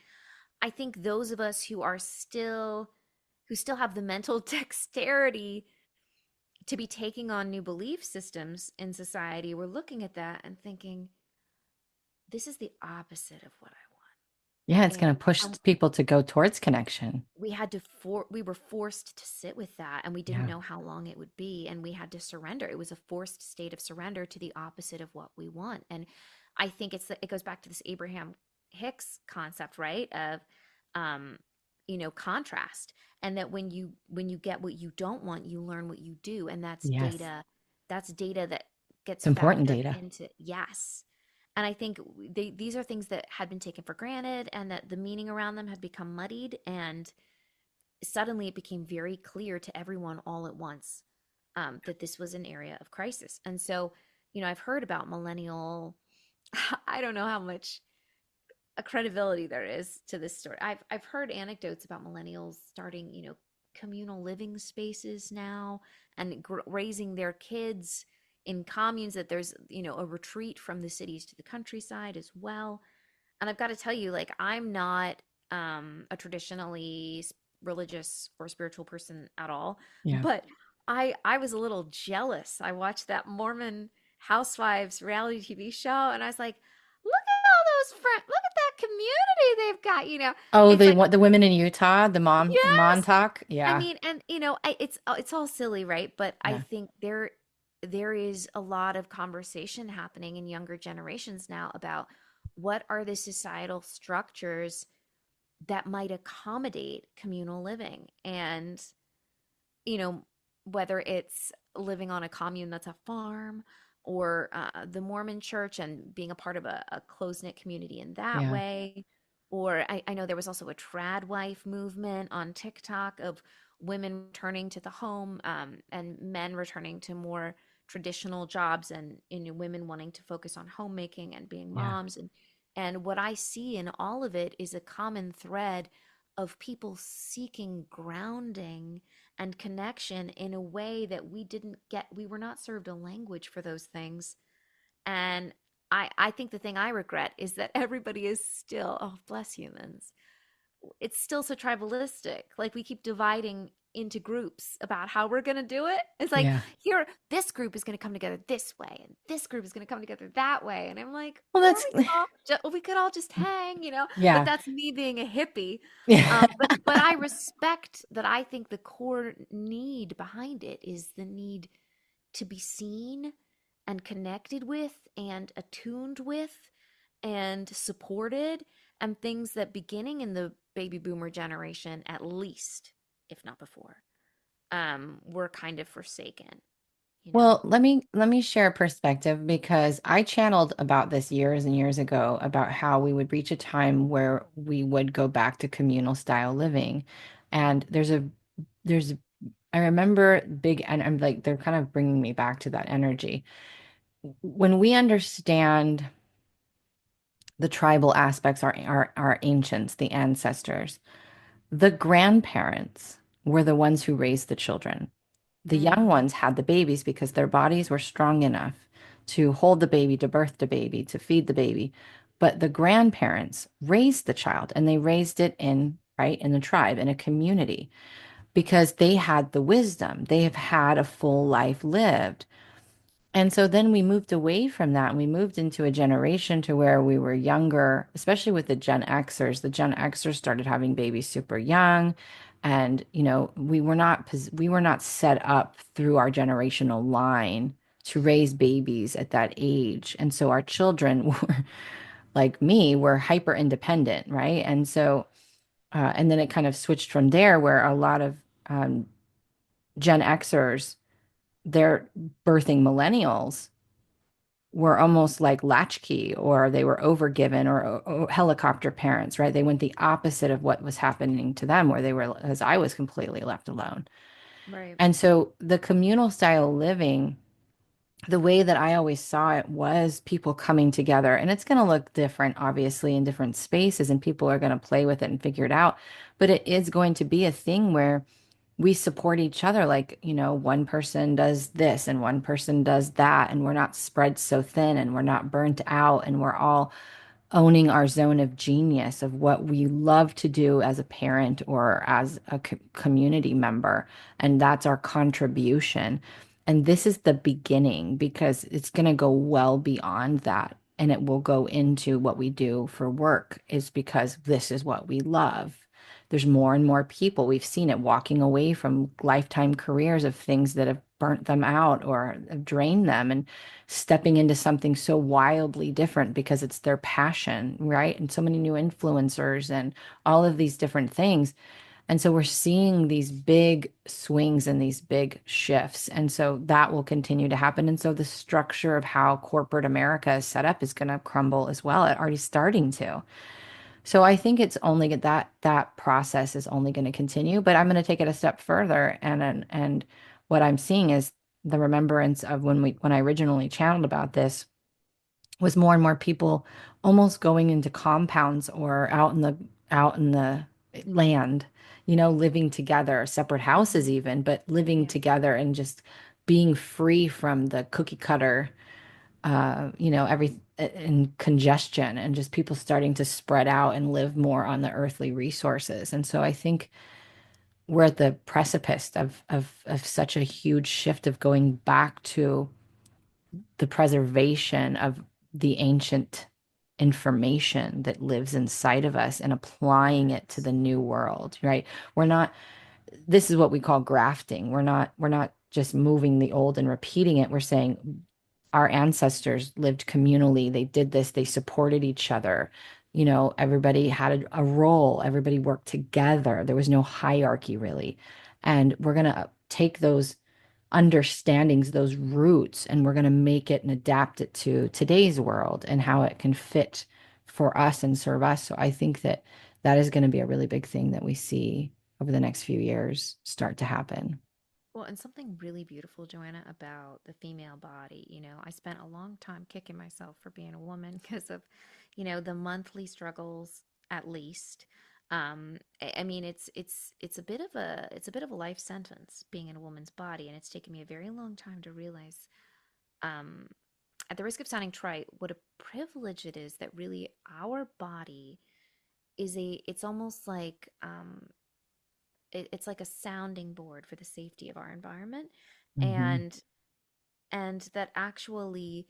B: I think those of us who still have the mental dexterity to be taking on new belief systems in society, we're looking at that and thinking, this is the opposite of what I
A: Yeah, it's
B: want.
A: going to push
B: And
A: people to go towards connection.
B: we were forced to sit with that, and we didn't
A: Yeah.
B: know how long it would be, and we had to surrender. It was a forced state of surrender to the opposite of what we want. And I think it goes back to this Abraham Hicks concept, right, of um contrast, and that when you get what you don't want, you learn what you do, and
A: Yes.
B: that's data that
A: It's
B: gets
A: important
B: factored
A: data.
B: into. Yes. And I think these are things that had been taken for granted, and that the meaning around them had become muddied. And suddenly it became very clear to everyone all at once, that this was an area of crisis. And so, I've heard about millennial, I don't know how much a credibility there is to this story. I've heard anecdotes about millennials starting, communal living spaces now, and raising their kids in communes, that there's, a retreat from the cities to the countryside as well. And I've got to tell you, like, I'm not a traditionally religious or spiritual person at all,
A: Yeah.
B: but I was a little jealous. I watched that Mormon Housewives reality TV show, and I was like, look at all those friends, look at that community they've got.
A: Oh,
B: It's
A: the
B: like,
A: what the women in Utah, the mom
B: yes.
A: Montauk.
B: I
A: Yeah.
B: mean, and it's all silly, right? But I
A: Yeah.
B: think there is a lot of conversation happening in younger generations now about what are the societal structures that might accommodate communal living. And you know, whether it's living on a commune that's a farm, or the Mormon church and being a part of a close knit community in that
A: Yeah.
B: way. Or I know there was also a trad wife movement on TikTok of women returning to the home, and men returning to more traditional jobs, and women wanting to focus on homemaking and being
A: Yeah.
B: moms. And what I see in all of it is a common thread of people seeking grounding and connection in a way that we were not served a language for those things. And I think the thing I regret is that everybody is still, oh, bless humans, it's still so tribalistic. Like we keep dividing into groups about how we're going to do it. It's like,
A: Yeah.
B: here, this group is going to come together this way, and this group is going to come together that way. And I'm like,
A: Well,
B: or
A: that's
B: we could all just hang, but
A: yeah.
B: that's me being a hippie.
A: Yeah.
B: But I respect that. I think the core need behind it is the need to be seen and connected with and attuned with and supported, and things that beginning in the baby boomer generation, at least, if not before, were kind of forsaken.
A: Well, let me share a perspective because I channeled about this years and years ago about how we would reach a time where we would go back to communal style living. And there's I remember big and I'm like they're kind of bringing me back to that energy. When we understand the tribal aspects, our ancients, the ancestors, the grandparents were the ones who raised the children. The young
B: Mm,
A: ones had the babies because their bodies were strong enough to hold the baby, to birth the baby, to feed the baby. But the grandparents raised the child and they raised it right, in the tribe, in a community, because they had the wisdom. They have had a full life lived. And so then we moved away from that and we moved into a generation to where we were younger, especially with the Gen Xers. The Gen Xers started having babies super young. And, we were not set up through our generational line to raise babies at that age. And so our children were like me, were hyper independent, right? And so, and then it kind of switched from there where a lot of um, Gen Xers, they're birthing millennials were almost like latchkey or they were overgiven or helicopter parents, right? They went the opposite of what was happening to them, where they were, as I was completely left alone.
B: right.
A: And so the communal style living, the way that I always saw it was people coming together, and it's going to look different, obviously, in different spaces, and people are going to play with it and figure it out. But it is going to be a thing where we support each other. Like, one person does this and one person does that, and we're not spread so thin and we're not burnt out, and we're all owning our zone of genius of what we love to do as a parent or as a community member. And that's our contribution. And this is the beginning because it's going to go well beyond that. And it will go into what we do for work, is because this is what we love. There's more and more people. We've seen it walking away from lifetime careers of things that have burnt them out or have drained them, and stepping into something so wildly different because it's their passion, right? And so many new influencers and all of these different things. And so we're seeing these big swings and these big shifts. And so that will continue to happen. And so the structure of how corporate America is set up is going to crumble as well. It's already starting to. So I think it's only that process is only going to continue, but I'm going to take it a step further, and what I'm seeing is the remembrance of when I originally channeled about this was more and more people almost going into compounds or out in the land, living together, separate houses
B: Hmm.
A: even, but living
B: Yeah.
A: together and just being free from the cookie cutter, every and congestion, and just people starting to spread out and live more on the earthly resources. And so I think we're at the precipice of such a huge shift of going back to the preservation of the ancient information that lives inside of us and applying it to
B: Yes.
A: the new world, right? We're not This is what we call grafting. We're not just moving the old and repeating it. We're saying our ancestors lived communally. They did this, they supported each other. Everybody had a role, everybody worked together. There was no hierarchy really. And we're going to take those understandings, those roots, and we're going to make it and adapt it to today's world and how it can fit for us and serve us. So I think that that is going to be a really big thing that we see over the next few years start to happen.
B: Well, and something really beautiful, Joanna, about the female body. I spent a long time kicking myself for being a woman because of, the monthly struggles, at least. I mean, it's a bit of a life sentence being in a woman's body, and it's taken me a very long time to realize, um, at the risk of sounding trite, what a privilege it is that really our body it's almost like it's like a sounding board for the safety of our environment,
A: Hmm.
B: and that actually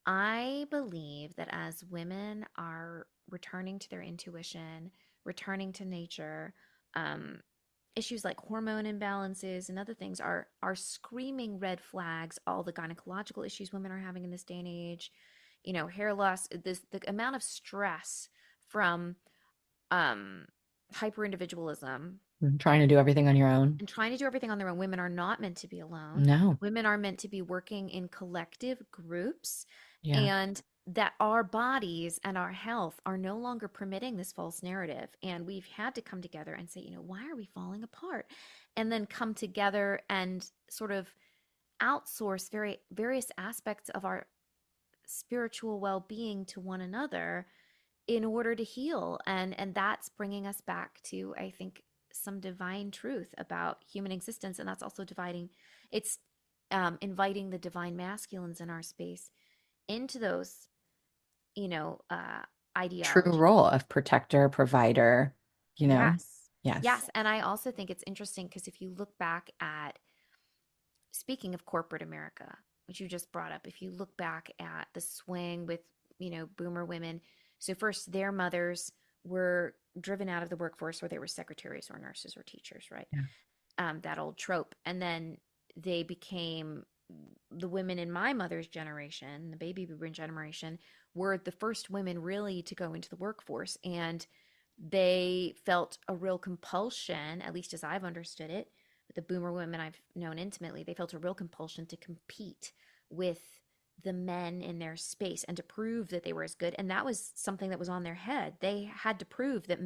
B: I believe that as women are returning to their intuition, returning to nature, um, issues like hormone imbalances and other things are screaming red flags. All the gynecological issues women are having in this day and age, hair loss, the amount of stress from um, hyper individualism
A: Trying to do everything on your own.
B: and trying to do everything on their own. Women are not meant to be alone.
A: No.
B: Women are meant to be working in collective groups,
A: Yeah.
B: and that our bodies and our health are no longer permitting this false narrative. And we've had to come together and say, why are we falling apart? And then come together and sort of outsource various aspects of our spiritual well-being to one another in order to heal, and that's bringing us back to, I think, some divine truth about human existence. And that's also dividing it's inviting the divine masculines in our space into those, you know uh
A: True
B: ideologies.
A: role of protector, provider, you know?
B: Yes.
A: Yes.
B: Yes, and I also think it's interesting because if you look back at, speaking of corporate America, which you just brought up, if you look back at the swing with, boomer women, so first their mothers were driven out of the workforce, or they were secretaries or nurses or teachers, right?
A: Yeah.
B: That old trope. And then they became the women in my mother's generation, the baby boomer generation, were the first women really to go into the workforce. And they felt a real compulsion, at least as I've understood it, with the boomer women I've known intimately, they felt a real compulsion to compete with the men in their space and to prove that they were as good. And that was something that was on their head. They had to prove that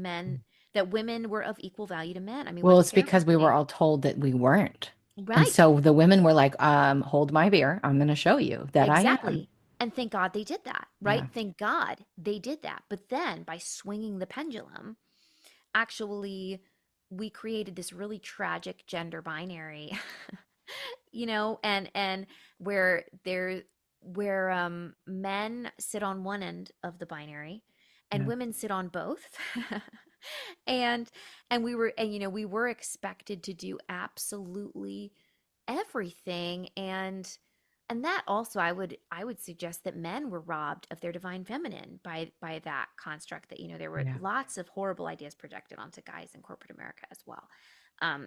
B: women were of equal value to men. I mean,
A: Well,
B: what's
A: it's because we were
B: terrifying?
A: all told that we weren't. And
B: Right.
A: so the women were like, hold my beer. I'm going to show you that I am.
B: Exactly. And thank God they did that,
A: Yeah.
B: right? Thank God they did that. But then by swinging the pendulum, actually, we created this really tragic gender binary, and where men sit on one end of the binary and
A: Yeah.
B: women sit on both. and we were expected to do absolutely everything. And that also, I would suggest that men were robbed of their divine feminine by that construct, that there were
A: Yeah.
B: lots of horrible ideas projected onto guys in corporate America as well.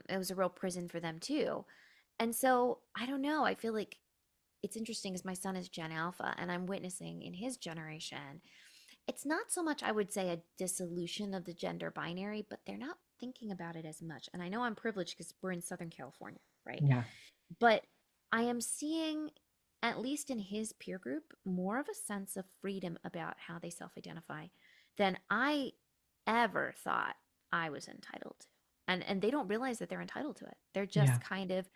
B: It was a real prison for them too. And so I don't know, I feel like it's interesting as my son is Gen Alpha, and I'm witnessing in his generation, it's not so much, I would say, a dissolution of the gender binary, but they're not thinking about it as much. And I know I'm privileged because we're in Southern California, right?
A: Yeah.
B: But I am seeing, at least in his peer group, more of a sense of freedom about how they self identify than I ever thought I was entitled to. And they don't realize that they're entitled to it. They're
A: Yeah.
B: just kind of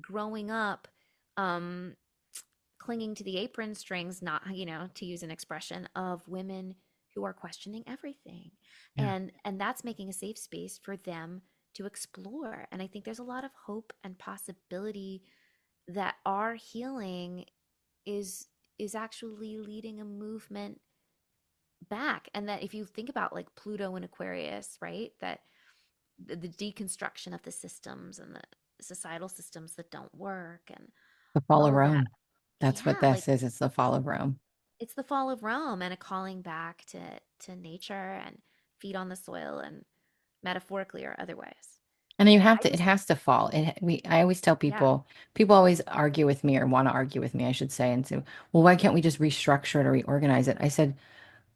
B: growing up, um, clinging to the apron strings, not, to use an expression, of women who are questioning everything.
A: Yeah.
B: And that's making a safe space for them to explore. And I think there's a lot of hope and possibility that our healing is is actually leading a movement back. And that if you think about like Pluto and Aquarius, right, that the deconstruction of the systems and the societal systems that don't work and
A: The fall
B: all
A: of
B: of that.
A: Rome. That's what
B: Yeah, like
A: this is. It's the fall of Rome.
B: it's the fall of Rome and a calling back to nature and feet on the soil, and metaphorically or otherwise.
A: And you
B: And
A: have
B: I
A: to, it
B: just,
A: has to fall. I always tell
B: yeah,
A: people always argue with me or want to argue with me, I should say, and say, well, why can't we just restructure it or reorganize it? I said,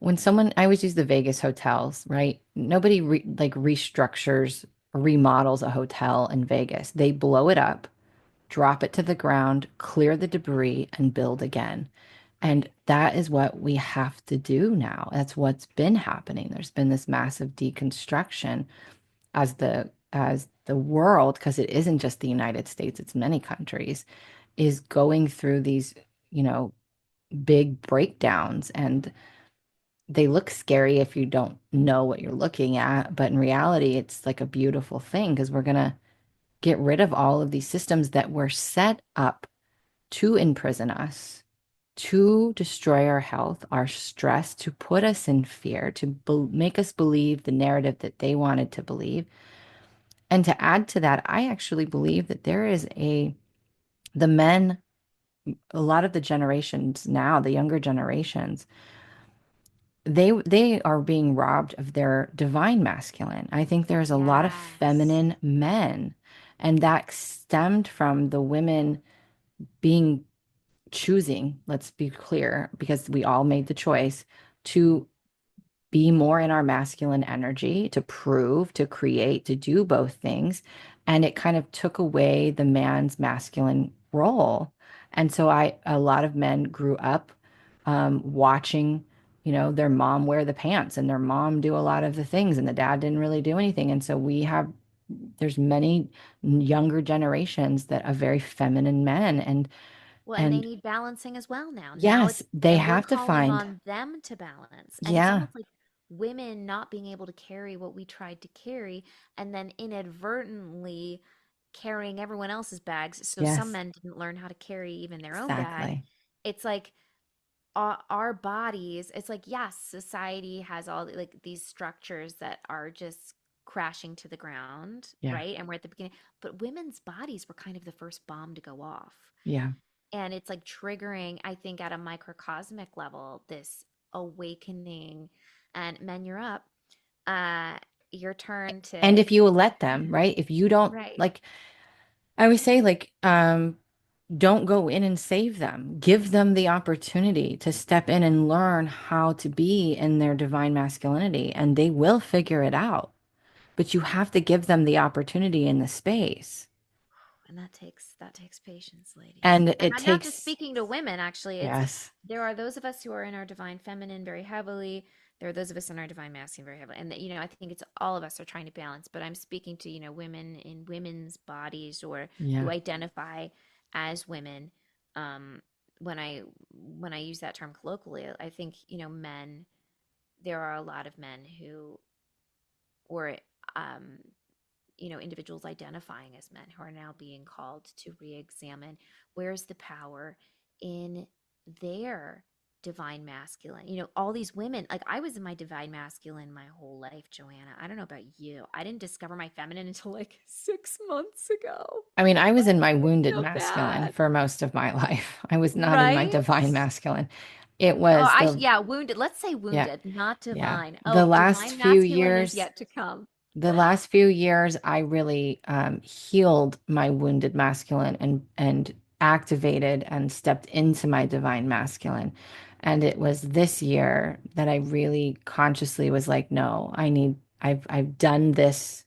A: I always use the Vegas hotels, right? Nobody like restructures, remodels a hotel in Vegas. They blow it up, drop it to the ground, clear the debris, and build again. And
B: right.
A: that is what we have to do now. That's what's been happening. There's been this massive deconstruction as the world, because it isn't just the United States, it's many countries, is going through these, you know, big breakdowns. And they look scary if you don't know what you're looking at. But in reality, it's like a beautiful thing because we're going to get rid of all of these systems that were set up to imprison us to destroy our health, our stress, to put us in fear, to make us believe the narrative that they wanted to believe. And to add to that, I actually believe that the men, a lot of the generations now, the younger generations, they are being robbed of their divine masculine. I think there's a lot of
B: Yes.
A: feminine men, and that stemmed from the women being choosing, let's be clear, because we all made the choice to be more in our masculine energy, to prove, to create, to do both things. And it kind of took away the man's masculine role. And so a lot of men grew up watching, their mom wear the pants and their mom do a lot of the things, and the dad didn't really do anything. And so there's many younger generations that are very feminine men.
B: Well, and they
A: And
B: need balancing as well now. Now
A: yes,
B: it's,
A: they
B: and we're
A: have to
B: calling
A: find,
B: on them to balance. And it's
A: yeah,
B: almost like women not being able to carry what we tried to carry and then inadvertently carrying everyone else's bags. So some
A: yes,
B: men didn't learn how to carry even their own bag.
A: exactly.
B: It's like our bodies, it's like, yes, society has all like these structures that are just crashing to the ground,
A: Yeah,
B: right? And we're at the beginning, but women's bodies were kind of the first bomb to go off.
A: yeah.
B: And it's like triggering, I think, at a microcosmic level, this awakening. And men, you're up. Uh, your turn
A: And
B: to,
A: if you will let them, right? If you don't,
B: right.
A: like, I always say, like, don't go in and save them. Give them the opportunity to step in and learn how to be in their divine masculinity, and they will figure it out. But you have to give them the opportunity in the space.
B: And that takes patience, ladies.
A: And
B: And
A: it
B: I'm not just
A: takes,
B: speaking to women, actually. It's
A: yes,
B: there are those of us who are in our divine feminine very heavily. There are those of us in our divine masculine very heavily. And I think it's all of us are trying to balance, but I'm speaking to, women in women's bodies or who
A: yeah,
B: identify as women. Um, when I use that term colloquially, I think, men, there are a lot of men who or um individuals identifying as men who are now being called to re-examine where's the power in their divine masculine. All these women, like I was in my divine masculine my whole life, Joanna. I don't know about you. I didn't discover my feminine until like 6 months ago.
A: I mean, I was in my
B: I
A: wounded
B: feel
A: masculine
B: bad.
A: for most of my life. I was not in my
B: Right?
A: divine masculine. It
B: Oh,
A: was
B: yeah, wounded. Let's say
A: yeah,
B: wounded, not
A: yeah.
B: divine.
A: The
B: Oh,
A: last
B: divine
A: few
B: masculine is
A: years,
B: yet to come.
A: the last few years, I really healed my wounded masculine and activated and stepped into my divine masculine. And it was this year that I really consciously was like, no, I've done this.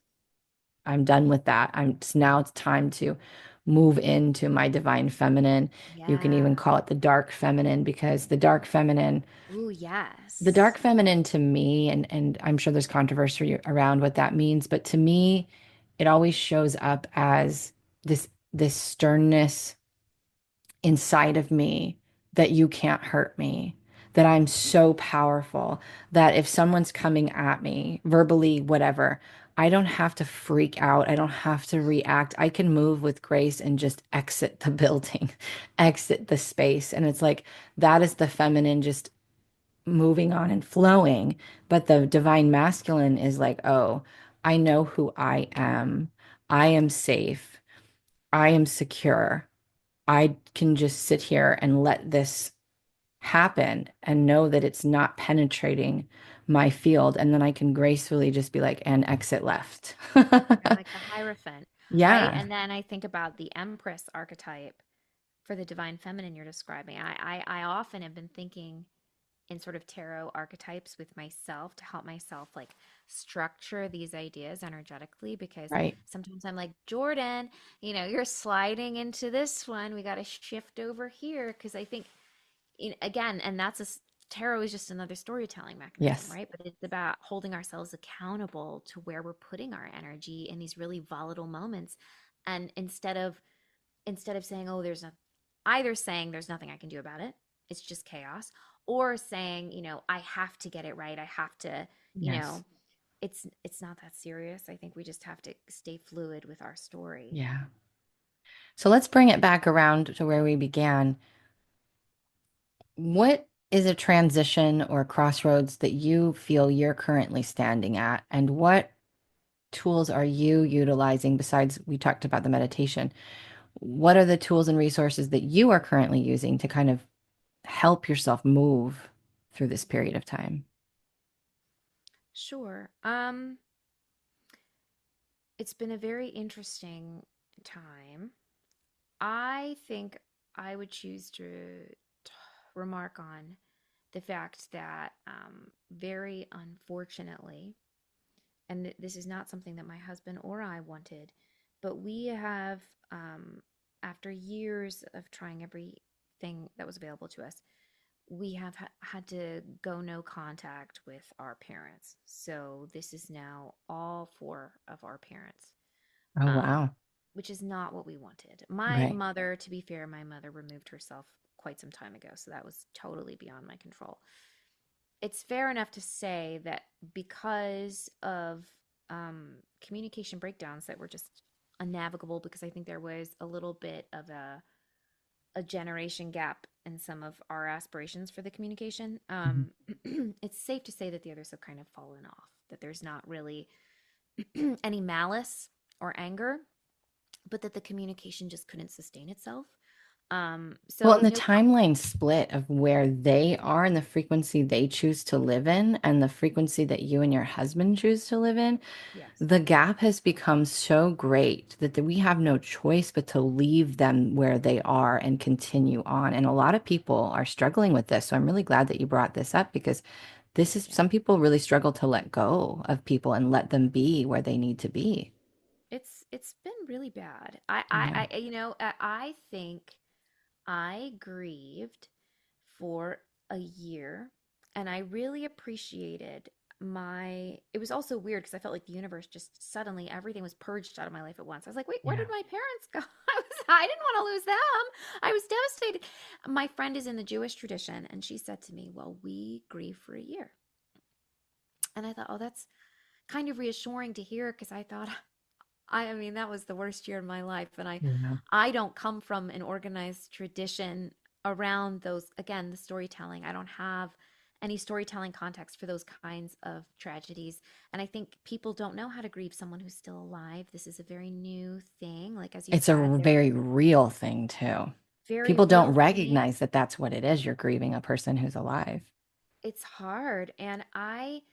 A: I'm done with that. Now it's time to move into my divine feminine. You can even
B: Yeah.
A: call it the dark feminine, because
B: Ooh,
A: the
B: yes.
A: dark feminine to me, and I'm sure there's controversy around what that means, but to me, it always shows up as this sternness inside of me, that you can't hurt me, that I'm so powerful, that if someone's coming at me, verbally, whatever, I don't have to freak out. I don't have to react. I can move with grace and just exit the building, exit the space. And it's like that is the feminine just moving on and flowing. But the divine masculine is like, oh, I know who I am. I am safe. I am secure. I can just sit here and let this happen and know that it's not penetrating my field. And then I can gracefully just be like, and exit left.
B: You're like the Hierophant, right?
A: Yeah,
B: And then I think about the Empress archetype for the divine feminine you're describing. I often have been thinking in sort of tarot archetypes with myself to help myself like structure these ideas energetically because
A: right.
B: sometimes I'm like, Jordan, you're sliding into this one. We got to shift over here because I think again, and tarot is just another storytelling mechanism,
A: Yes.
B: right? But it's about holding ourselves accountable to where we're putting our energy in these really volatile moments. And instead of saying, oh, either saying there's nothing I can do about it, it's just chaos, or saying, I have to get it right. I have to, you
A: Yes.
B: know, it's not that serious. I think we just have to stay fluid with our story.
A: Yeah. So let's bring it back around to where we began. What is a transition or crossroads that you feel you're currently standing at? And what tools are you utilizing besides we talked about the meditation? What are the tools and resources that you are currently using to kind of help yourself move through this period of time?
B: Sure. It's been a very interesting time. I think I would choose to remark on the fact that, very unfortunately, and this is not something that my husband or I wanted, but we have, after years of trying everything that was available to us, we have had to go no contact with our parents. So this is now all four of our parents,
A: Oh,
B: um,
A: wow.
B: which is not what we wanted. My
A: Right.
B: mother, to be fair, my mother removed herself quite some time ago, so that was totally beyond my control. It's fair enough to say that because of, communication breakdowns that were just unnavigable, because I think there was a little bit of a generation gap in some of our aspirations for the communication.
A: Mhm.
B: It's safe to say that the others have kind of fallen off, that there's not really any malice or anger, but that the communication just couldn't sustain itself.
A: Well,
B: So
A: and the
B: no,
A: timeline split of where they are and the frequency they choose to live in, and the frequency that you and your husband choose to live in,
B: yes,
A: the gap has become so great that we have no choice but to leave them where they are and continue on. And a lot of people are struggling with this. So I'm really glad that you brought this up because this is
B: yeah,
A: some people really struggle to let go of people and let them be where they need to be.
B: it's been really bad. I
A: Yeah.
B: I, I you know, I think I grieved for a year, and I really appreciated my it was also weird because I felt like the universe just suddenly everything was purged out of my life at once. I was like, wait, where did
A: Yeah.
B: my parents go? I didn't want to lose them. I was devastated. My friend is in the Jewish tradition, and she said to me, well, we grieve for a year. And I thought, oh, that's kind of reassuring to hear, because I thought, I mean, that was the worst year of my life. And
A: Yeah.
B: I don't come from an organized tradition around those, again, the storytelling. I don't have any storytelling context for those kinds of tragedies. And I think people don't know how to grieve someone who's still alive. This is a very new thing. Like, as you
A: It's a
B: said, they're
A: very real thing too.
B: very
A: People don't
B: real thing.
A: recognize that that's what it is. You're grieving a person who's alive.
B: It's hard. And I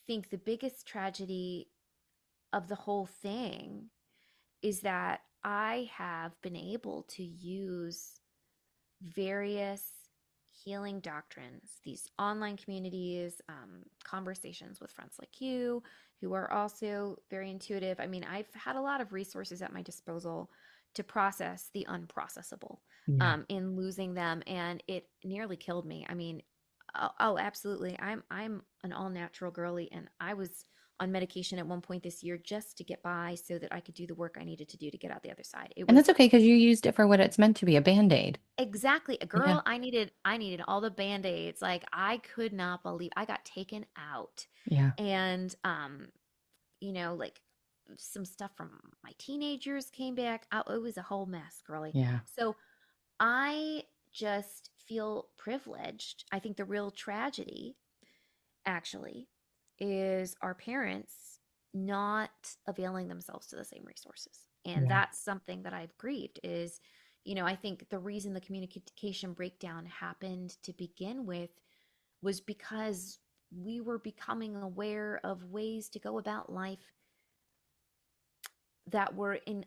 B: think the biggest tragedy of the whole thing is that I have been able to use various healing doctrines, these online communities, conversations with friends like you who are also very intuitive. I mean, I've had a lot of resources at my disposal to process the unprocessable,
A: Yeah.
B: in losing them, and it nearly killed me. I mean, oh, absolutely. I'm an all natural girly, and I was on medication at one point this year just to get by so that I could do the work I needed to do to get out the other side. It
A: And that's
B: was
A: okay because you used it for what it's meant to be, a band-aid.
B: exactly a
A: Yeah.
B: girl. I needed all the band-aids. Like, I could not believe I got taken out.
A: Yeah.
B: And like, some stuff from my teenagers came back. It was a whole mess, girly.
A: Yeah.
B: So I just feel privileged. I think the real tragedy, actually, is our parents not availing themselves to the same resources. And
A: Yeah.
B: that's something that I've grieved is, I think the reason the communication breakdown happened to begin with was because we were becoming aware of ways to go about life that were in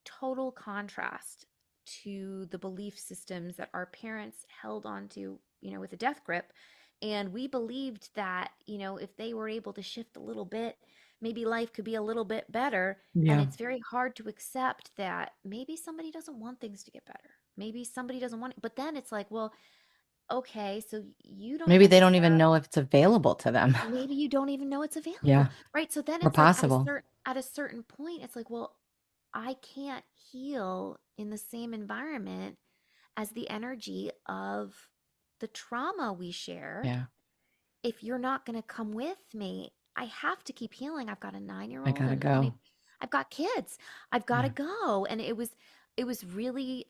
B: total contrast to the belief systems that our parents held onto, with a death grip. And we believed that, if they were able to shift a little bit, maybe life could be a little bit better. And
A: Yeah.
B: it's very hard to accept that maybe somebody doesn't want things to get better. Maybe somebody doesn't want it. But then it's like, well, okay, so you don't
A: Maybe they don't even
B: necessarily,
A: know if it's available to them.
B: maybe you don't even know it's available,
A: Yeah.
B: right? So then
A: Or
B: it's like
A: possible.
B: at a certain point, it's like, well, I can't heal in the same environment as the energy of the trauma we shared.
A: Yeah.
B: If you're not going to come with me, I have to keep healing. I've got a 9 year
A: I
B: old
A: gotta
B: and a
A: go.
B: I've got kids. I've got to
A: Yeah.
B: go. And it was really,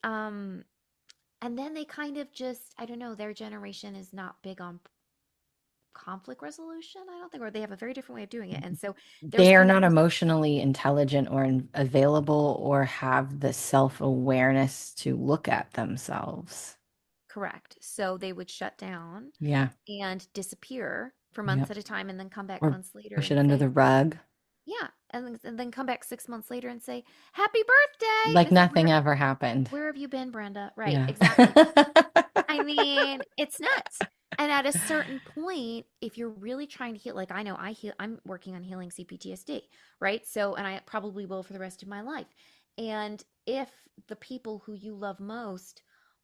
B: And then they kind of just, I don't know, their generation is not big on conflict resolution, I don't think, or they have a very different way of doing it. And so there was
A: They are
B: kind of
A: not
B: this.
A: emotionally intelligent or available or have the self-awareness to look at themselves.
B: Correct. So they would shut down
A: Yeah.
B: and disappear for months
A: Yep.
B: at a time and then come back
A: Or
B: months later
A: push
B: and
A: it under
B: say,
A: the rug
B: yeah, and then come back 6 months later and say, "Happy birthday." And
A: like
B: it's like,
A: nothing ever happened.
B: where have you been, Brenda? Right,
A: Yeah.
B: exactly. I mean, it's nuts. And at a certain point, if you're really trying to heal, like I know I'm working on healing CPTSD, right? So, and I probably will for the rest of my life. And if the people who you love most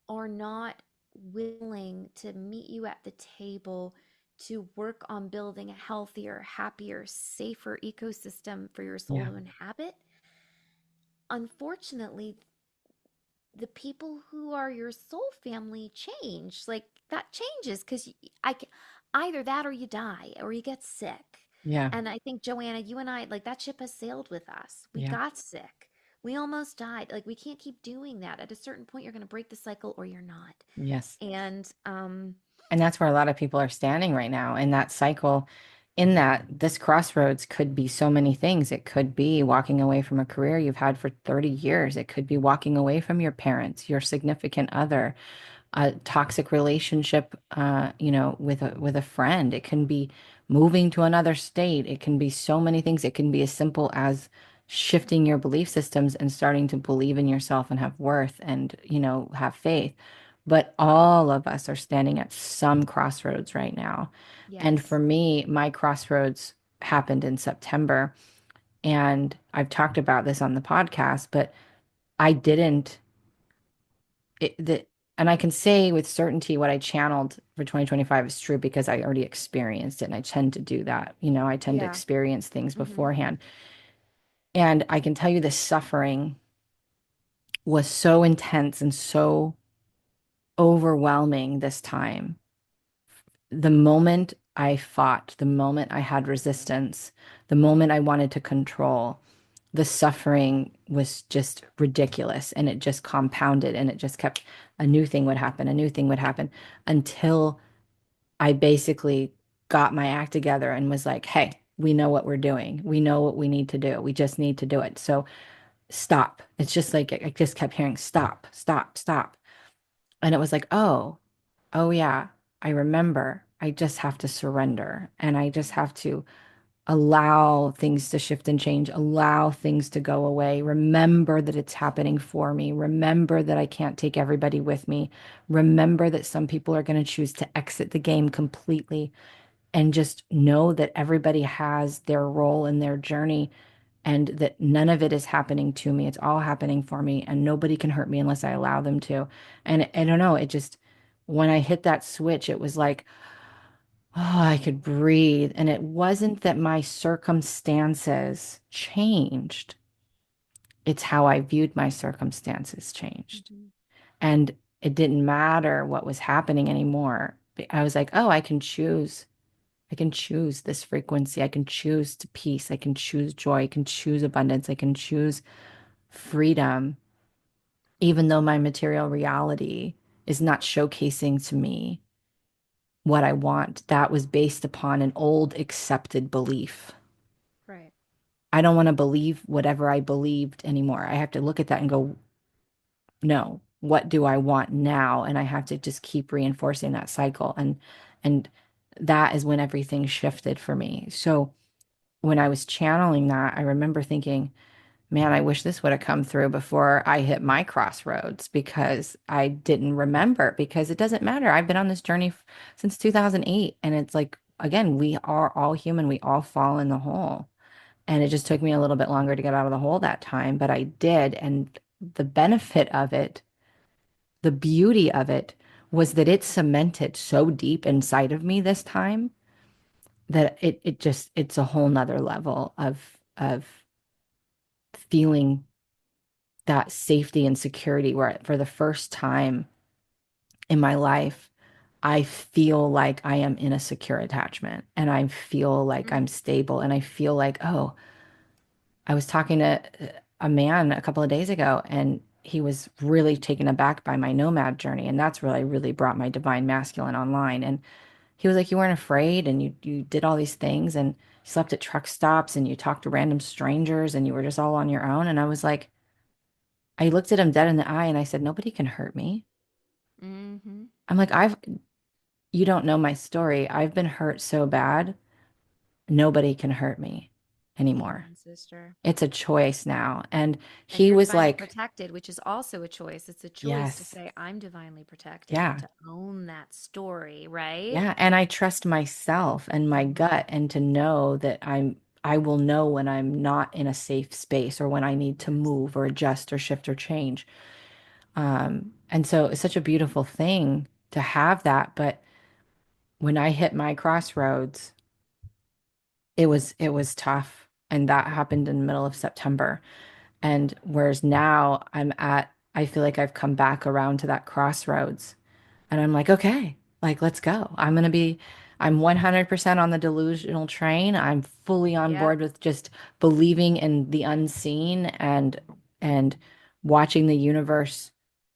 B: are not willing to meet you at the table to work on building a healthier, happier, safer ecosystem for your soul
A: Yeah.
B: to inhabit, unfortunately, the people who are your soul family change. Like that changes because either that or you die or you get sick.
A: Yeah.
B: And I think, Joanna, you and I, like that ship has sailed with us. We
A: Yeah.
B: got sick. We almost died. Like we can't keep doing that. At a certain point, you're going to break the cycle or you're not.
A: Yes.
B: And
A: And that's where a lot of people are standing right now in that cycle. In that, this crossroads could be so many things. It could be walking away from a career you've had for 30 years. It could be walking away from your parents, your significant other, a toxic relationship, with a friend. It can be moving to another state. It can be so many things. It can be as simple as shifting your belief systems and starting to believe in yourself and have worth and, have faith. But all of us are standing at some crossroads right now. And for
B: yes,
A: me, my crossroads happened in September. And I've talked about this on the podcast, but I didn't it, the, and I can say with certainty what I channeled for 2025 is true because I already experienced it. And I tend to do that. I tend to
B: yeah,
A: experience things
B: hmm,
A: beforehand. And I can tell you the suffering was so intense and so overwhelming this time. The moment I fought, the moment I had resistance, the moment I wanted to control, the suffering was just ridiculous and it just compounded and it just kept a new thing would happen, a new thing would happen until I basically got my act together and was like, hey, we know what we're doing. We know what we need to do. We just need to do it. So stop. It's just like I just kept hearing stop, stop, stop. And it was like, oh yeah, I remember. I just have to surrender and I just have to allow things to shift and change, allow things to go away. Remember that it's happening for me. Remember that I can't take everybody with me. Remember that some people are going to choose to exit the game completely and just know that everybody has their role in their journey and that none of it is happening to me. It's all happening for me and nobody can hurt me unless I allow them to. And I don't know, it just, when I hit that switch, it was like, oh, I could breathe. And it wasn't that my circumstances changed. It's how I viewed my circumstances changed.
B: hmm,
A: And it didn't matter what was happening anymore. I was like, oh, I can choose. I can choose this frequency. I can choose to peace. I can choose joy. I can choose abundance. I can choose freedom, even though my material reality is not showcasing to me what I want. That was based upon an old accepted belief.
B: right,
A: I don't want to believe whatever I believed anymore. I have to look at that and go, no, what do I want now? And I have to just keep reinforcing that cycle. And that is when everything shifted for me. So when I was channeling that, I remember thinking, man, I wish this would have come through before I hit my crossroads because I didn't remember because it doesn't matter. I've been on this journey since 2008. And it's like, again, we are all human. We all fall in the hole. And it just took me a little bit longer to get out of the hole that time, but I did. And the benefit of it, the beauty of it was that it cemented so deep inside of me this time that it's a whole nother level of feeling that safety and security where for the first time in my life, I feel like I am in a secure attachment and I feel like I'm
B: mm,
A: stable and I feel like, oh, I was talking to a man a couple of days ago and he was really taken aback by my nomad journey. And that's really brought my divine masculine online. And he was like, you weren't afraid and you did all these things and you slept at truck stops and you talked to random strangers and you were just all on your own. And I was like, I looked at him dead in the eye and I said, nobody can hurt me.
B: Mm-hmm.
A: I'm like, you don't know my story. I've been hurt so bad, nobody can hurt me anymore.
B: Amen, sister.
A: It's a choice now. And
B: And
A: he
B: you're
A: was
B: divinely
A: like,
B: protected, which is also a choice. It's a choice to
A: yes,
B: say, I'm divinely protected and
A: yeah,
B: to own that story, right?
A: yeah. And I trust myself and my
B: Mm-hmm.
A: gut and to know that I will know when I'm not in a safe space or when I need to
B: Yes.
A: move or adjust or shift or change. And so it's such a beautiful thing to have that. But when I hit my crossroads, it was tough. And that happened in the middle of September. And whereas now I feel like I've come back around to that crossroads. And I'm like, okay, like, let's go. I'm 100% on the delusional train. I'm fully on
B: Yep.
A: board with just believing in the unseen and watching the universe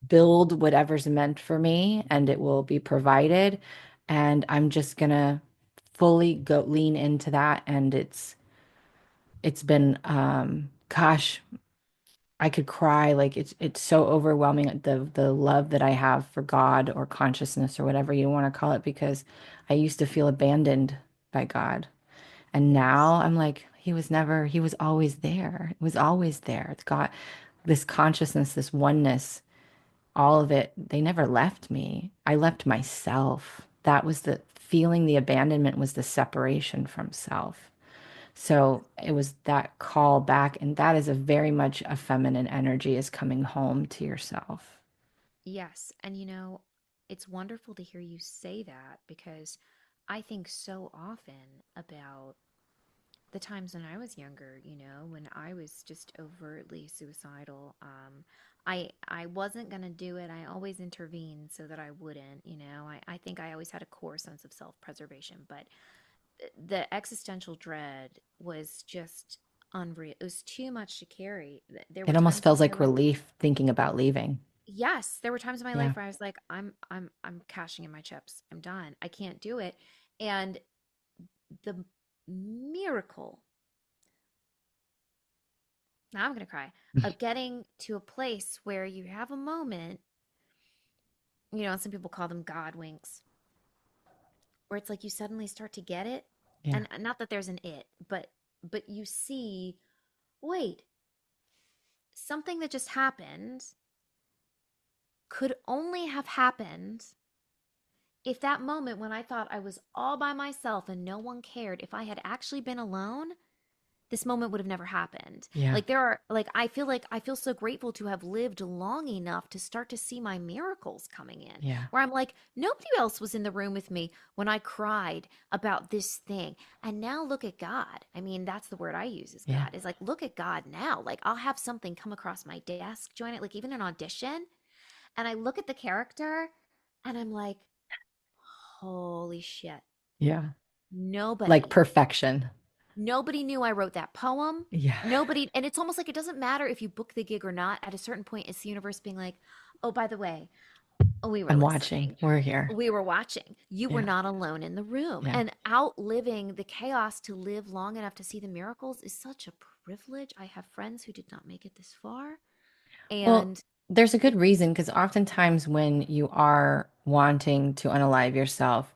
A: build whatever's meant for me and it will be provided. And I'm just gonna fully go lean into that. And it's been, gosh, I could cry. Like it's so overwhelming the love that I have for God or consciousness or whatever you want to call it because I used to feel abandoned by God. And
B: Yes.
A: now I'm like he was always there. It was always there. It's got this consciousness, this oneness, all of it. They never left me. I left myself. That was the feeling the abandonment was the separation from self. So it was that call back, and that is a very much a feminine energy is coming home to yourself.
B: Yes. And it's wonderful to hear you say that because I think so often about the times when I was younger, when I was just overtly suicidal. I wasn't gonna do it. I always intervened so that I wouldn't. I think I always had a core sense of self-preservation, but the existential dread was just unreal. It was too much to carry. There
A: It
B: were
A: almost
B: times in
A: feels
B: my
A: like
B: life.
A: relief thinking about leaving.
B: Yes, there were times in my
A: Yeah.
B: life where I was like, I'm cashing in my chips. I'm done. I can't do it. And the miracle, now I'm gonna cry, of getting to a place where you have a moment, and some people call them God winks, where it's like you suddenly start to get it.
A: Yeah.
B: And not that there's an it, but you see, wait, something that just happened could only have happened if that moment when I thought I was all by myself and no one cared, if I had actually been alone, this moment would have never happened.
A: Yeah.
B: I feel so grateful to have lived long enough to start to see my miracles coming in,
A: Yeah.
B: where I'm like, nobody else was in the room with me when I cried about this thing. And now look at God. I mean, that's the word I use is
A: Yeah.
B: God. Is like, look at God now. Like, I'll have something come across my desk, join it, like even an audition. And I look at the character and I'm like, holy shit.
A: Yeah. Like
B: Nobody
A: perfection.
B: Nobody knew I wrote that poem.
A: Yeah.
B: Nobody, and it's almost like it doesn't matter if you book the gig or not. At a certain point, it's the universe being like, oh, by the way, we were
A: I'm watching.
B: listening.
A: We're here.
B: We were watching. You were
A: Yeah.
B: not alone in the room.
A: Yeah.
B: And outliving the chaos to live long enough to see the miracles is such a privilege. I have friends who did not make it this far.
A: Well,
B: And
A: there's a good reason because oftentimes when you are wanting to unalive yourself,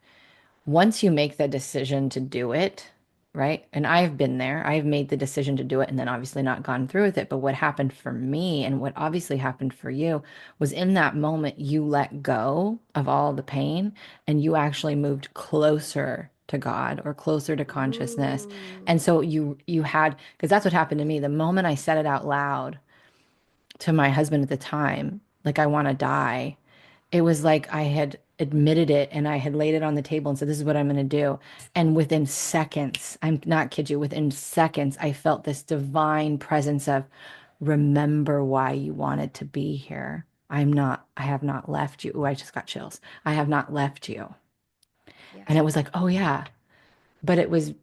A: once you make the decision to do it, right? And I've been there, I've made the decision to do it and then obviously not gone through with it. But what happened for me and what obviously happened for you was in that moment, you let go of all the pain and you actually moved closer to God or closer to consciousness. And
B: ooh,
A: so you had, because that's what happened to me. The moment I said it out loud to my husband at the time, like I want to die, it was like I had admitted it and I had laid it on the table and said, this is what I'm going to do. And within seconds, I'm not kid you, within seconds, I felt this divine presence of remember why you wanted to be here. I have not left you. Ooh, I just got chills. I have not left you. And
B: yes,
A: it was like, oh yeah. But it was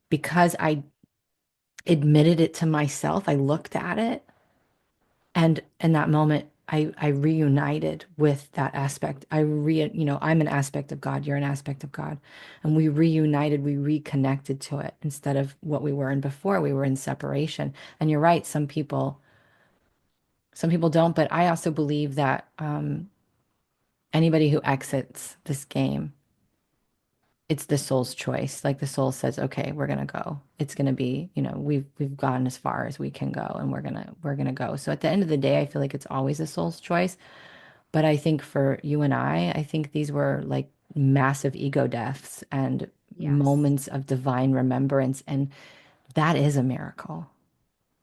A: because I admitted it to myself. I looked at it and in that moment, I reunited with that aspect. I'm an aspect of God, you're an aspect of God. And we reunited, we reconnected to it instead of what we were in before. We were in separation. And you're right, some people don't, but I also believe that anybody who exits this game, it's the soul's choice. Like the soul says, okay, we're gonna go. It's gonna be, we've gone as far as we can go and we're gonna go. So at the end of the day, I feel like it's always a soul's choice. But I think for you and I think these were like massive ego deaths and
B: Yes.
A: moments of divine remembrance. And that is a miracle.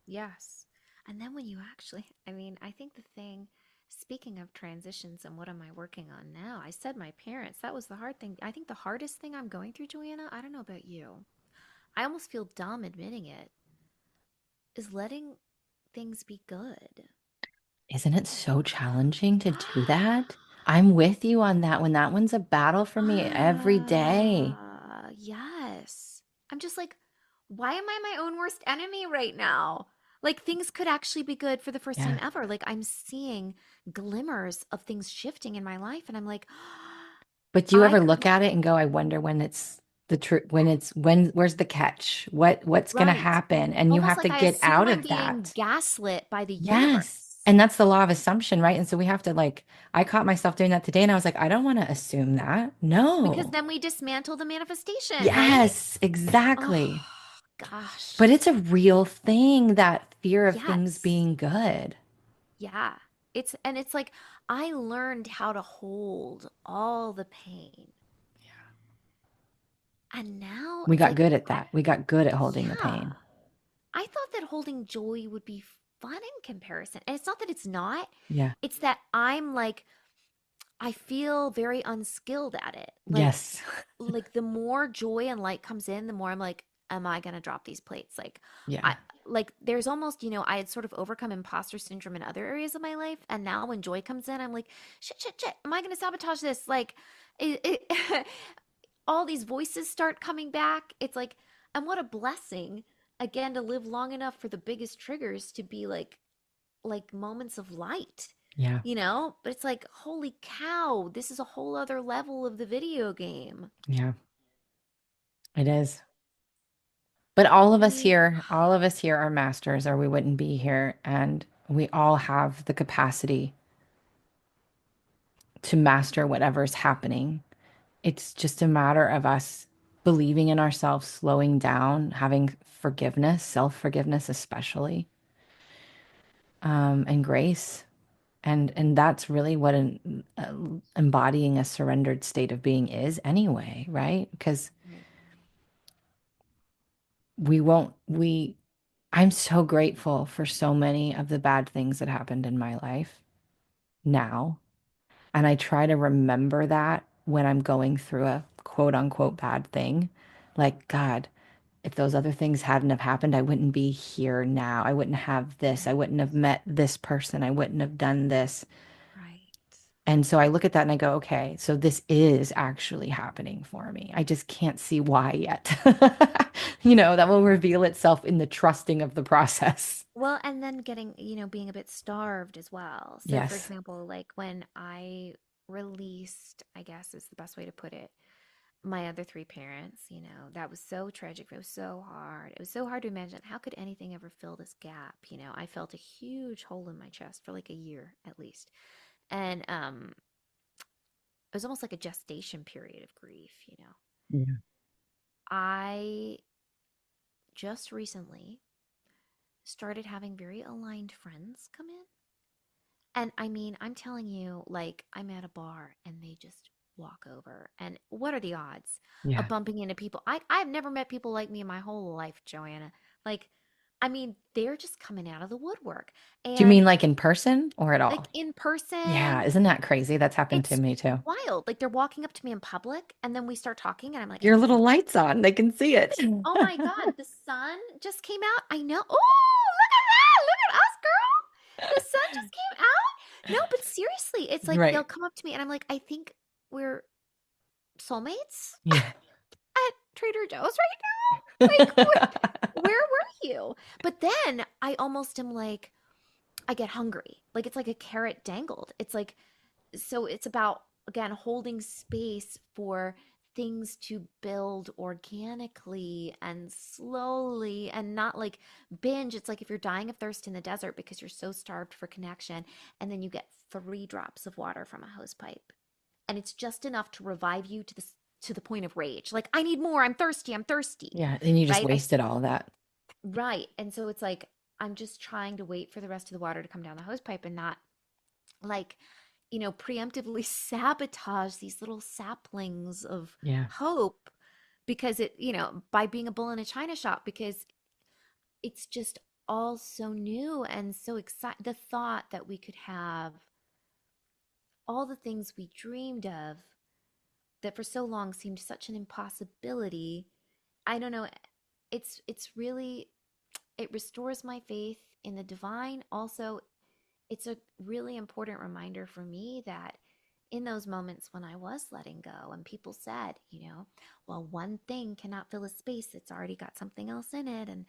B: Yes. And then when you actually, I mean, I think the thing, speaking of transitions and what am I working on now, I said my parents, that was the hard thing. I think the hardest thing I'm going through, Joanna, I don't know about you. I almost feel dumb admitting it, is letting things be good.
A: Isn't it so challenging to do that? I'm with you on that one. That one's a battle for me every day.
B: Yes. I'm just like, why am I my own worst enemy right now? Like things could actually be good for the first time
A: Yeah.
B: ever. Like I'm seeing glimmers of things shifting in my life and I'm like,
A: But do you
B: I
A: ever
B: could
A: look at it and go, I wonder when it's the truth, where's the catch? What's gonna
B: right.
A: happen? And you
B: Almost
A: have to
B: like I
A: get
B: assume
A: out
B: I'm
A: of
B: being
A: that.
B: gaslit by the
A: Yes.
B: universe
A: And that's the law of assumption, right? And so we have to like, I caught myself doing that today and I was like, I don't want to assume that.
B: because
A: No.
B: then we dismantle the manifestation, right?
A: Yes,
B: Oh,
A: exactly.
B: gosh.
A: But it's a real thing, that fear of things
B: Yes.
A: being good.
B: Yeah. It's like I learned how to hold all the pain. And now
A: We
B: it's
A: got
B: like
A: good at that. We got good at holding the
B: yeah.
A: pain.
B: I thought that holding joy would be fun in comparison. And it's not that it's not.
A: Yeah.
B: It's that I'm like I feel very unskilled at it.
A: Yes.
B: Like the more joy and light comes in, the more I'm like, am I gonna drop these plates? Like I
A: Yeah.
B: like there's almost, I had sort of overcome imposter syndrome in other areas of my life. And now when joy comes in, I'm like, shit, shit, shit, am I gonna sabotage this? Like all these voices start coming back. It's like, and what a blessing again to live long enough for the biggest triggers to be like moments of light,
A: Yeah.
B: But it's like, holy cow, this is a whole other level of the video game.
A: Yeah. It is. But
B: I mean,
A: all of us here are masters or we wouldn't be here. And we all have the capacity to master whatever's happening. It's just a matter of us believing in ourselves, slowing down, having forgiveness, self-forgiveness especially, and grace. And that's really what embodying a surrendered state of being is anyway, right? Because
B: right,
A: we won't we I'm so grateful for so many of the bad things that happened in my life now. And I try to remember that when I'm going through a quote unquote bad thing. Like, God, if those other things hadn't have happened, I wouldn't be here now. I wouldn't have this. I
B: right,
A: wouldn't have met this person. I wouldn't have done this.
B: right.
A: And so I look at that and I go, okay, so this is actually happening for me. I just can't see why yet. That will reveal itself in the trusting of the process.
B: Well, and then getting, being a bit starved as well. So, for
A: Yes.
B: example, like when I released, I guess is the best way to put it, my other three parents, that was so tragic. It was so hard. It was so hard to imagine how could anything ever fill this gap? I felt a huge hole in my chest for like a year at least. And it was almost like a gestation period of grief.
A: Yeah.
B: I just recently started having very aligned friends come in. And I mean, I'm telling you, like, I'm at a bar and they just walk over. And what are the odds of
A: Yeah.
B: bumping into people? I've never met people like me in my whole life, Joanna. Like, I mean, they're just coming out of the woodwork.
A: Do you mean
B: And
A: like in person or at
B: like
A: all?
B: in
A: Yeah.
B: person,
A: Isn't that crazy? That's happened to
B: it's
A: me too.
B: wild. Like they're walking up to me in public and then we start talking and I'm like, I
A: Your
B: can't
A: little
B: believe
A: light's on. They can see it.
B: oh my God, the sun just came out. I know. Oh, look at that. Look at us, girl. The sun just came out. No, but seriously, it's like they'll
A: Right.
B: come up to me and I'm like, I think we're soulmates
A: Yeah.
B: at Trader Joe's right now. Like, where were you? But then I almost am like, I get hungry. Like it's like a carrot dangled. It's like, so it's about, again, holding space for things to build organically and slowly and not like binge. It's like if you're dying of thirst in the desert because you're so starved for connection, and then you get 3 drops of water from a hose pipe. And it's just enough to revive you to the point of rage. Like, I need more. I'm thirsty. I'm thirsty.
A: Yeah, and you just
B: Right?
A: wasted all of that.
B: Right. And so it's like I'm just trying to wait for the rest of the water to come down the hose pipe and not like, preemptively sabotage these little saplings of
A: Yeah.
B: hope because by being a bull in a china shop, because it's just all so new and so exciting. The thought that we could have all the things we dreamed of that for so long seemed such an impossibility. I don't know. It's really, it restores my faith in the divine. Also, it's a really important reminder for me that in those moments when I was letting go and people said, well, one thing cannot fill a space, it's already got something else in it. And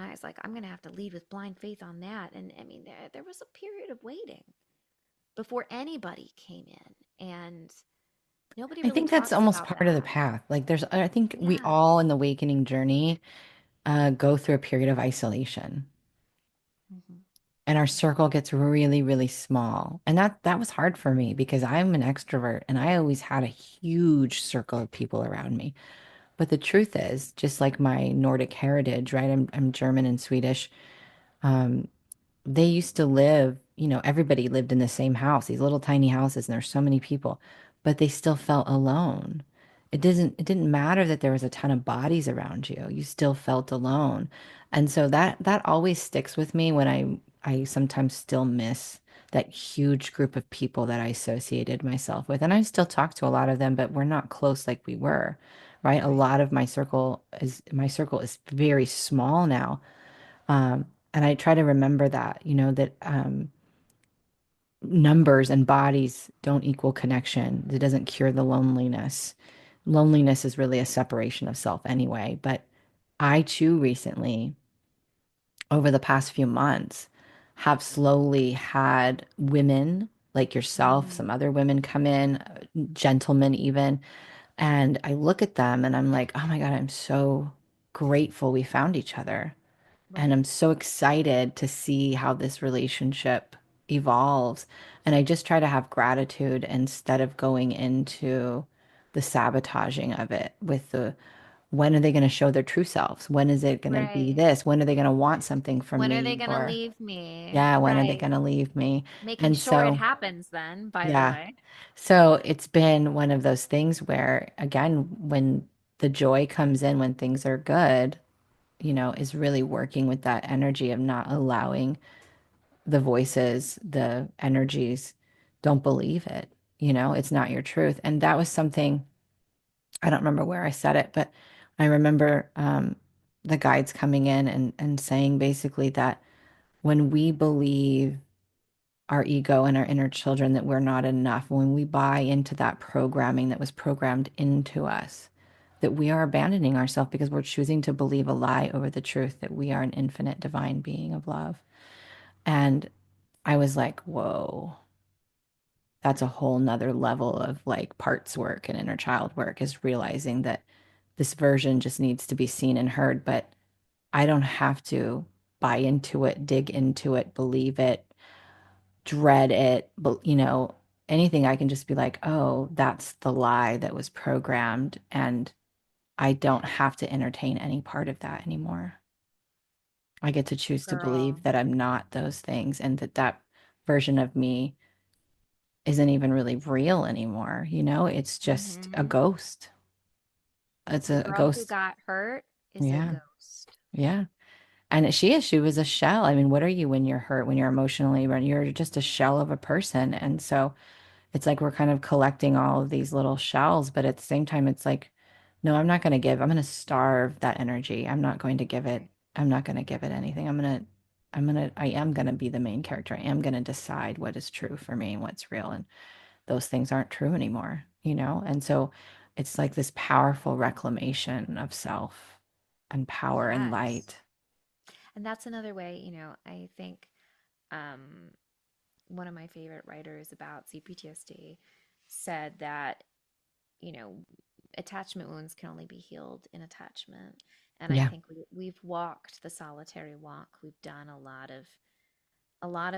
B: I was like, I'm gonna have to lead with blind faith on that. And I mean, there was a period of waiting before anybody came in. And nobody
A: I
B: really
A: think that's
B: talks
A: almost
B: about
A: part of the
B: that.
A: path. Like I think we
B: Yeah.
A: all in the awakening journey go through a period of isolation,
B: Hmm.
A: and our circle gets really, really small. And that was hard for me because I'm an extrovert and I always had a huge circle of people around me. But the truth is, just like my Nordic heritage, right? I'm German and Swedish. Um, they used to live, everybody lived in the same house, these little tiny houses, and there's so many people, but they still felt alone. It didn't matter that there was a ton of bodies around you. You still felt alone. And so that always sticks with me when I sometimes still miss that huge group of people that I associated myself with. And I still talk to a lot of them, but we're not close like we were, right? A
B: Right.
A: lot of my circle is very small now. And I try to remember that, that numbers and bodies don't equal connection. It doesn't cure the loneliness. Loneliness is really a separation of self anyway. But I too recently, over the past few months, have slowly had women like yourself, some
B: Mm,
A: other women come in, gentlemen even, and I look at them and I'm like, oh my God, I'm so grateful we found each other. And
B: right.
A: I'm so excited to see how this relationship evolves. And I just try to have gratitude instead of going into the sabotaging of it with the when are they going to show their true selves? When is it going to be
B: Right.
A: this? When are they going to want something from
B: When are they
A: me?
B: going to
A: Or,
B: leave me?
A: yeah, when are they
B: Right.
A: going to leave me?
B: Making
A: And
B: sure it
A: so,
B: happens then, by the
A: yeah.
B: way.
A: So it's been one of those things where, again, when the joy comes in, when things are good, is really working with that energy of not allowing the voices, the energies, don't believe it. It's not your truth. And that was something, I don't remember where I said it, but I remember the guides coming in and saying basically that when we believe our ego and our inner children that we're not enough, when we buy into that programming that was programmed into us, that we are abandoning ourselves because we're choosing to believe a lie over the truth that we are an infinite divine being of love. And I was like, whoa, that's a whole nother level of like parts work and inner child work, is realizing that this version just needs to be seen and heard, but I don't have to buy into it, dig into it, believe it, dread it, but anything. I can just be like, oh, that's the lie that was programmed, and I don't have to entertain any part of that anymore. I get to choose to believe
B: Girl.
A: that I'm not those things and that version of me isn't even really real anymore. It's just a
B: Hmm.
A: ghost. It's
B: The
A: a
B: girl who
A: ghost.
B: got hurt is a
A: Yeah.
B: ghost.
A: Yeah. And she was a shell. I mean, what are you when you're hurt, when you're emotionally, when you're just a shell of a person? And so it's like we're kind of collecting all of these little shells, but at the same time, it's like, no, I'm going to starve that energy.
B: Right.
A: I'm not going to give it anything. I am going to be the main character. I am going to decide what is true for me and what's real. And those things aren't true anymore. And so it's like this powerful reclamation of self and power and
B: Yes.
A: light.
B: And that's another way, I think. um, one of my favorite writers about CPTSD said that, you know, attachment wounds can only be healed in attachment. And I
A: Yeah.
B: think we've walked the solitary walk. We've done a lot of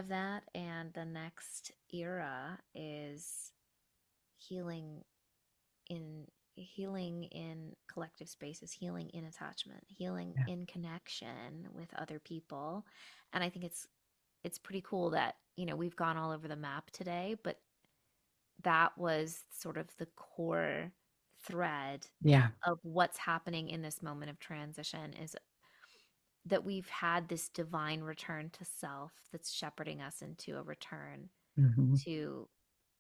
B: that, and the next era is healing in healing in collective spaces, healing in attachment, healing
A: Yeah.
B: in connection with other people. And I think it's pretty cool that, we've gone all over the map today, but that was sort of the core thread
A: Yeah.
B: of what's happening in this moment of transition is that we've had this divine return to self that's shepherding us into a return
A: Hmm.
B: to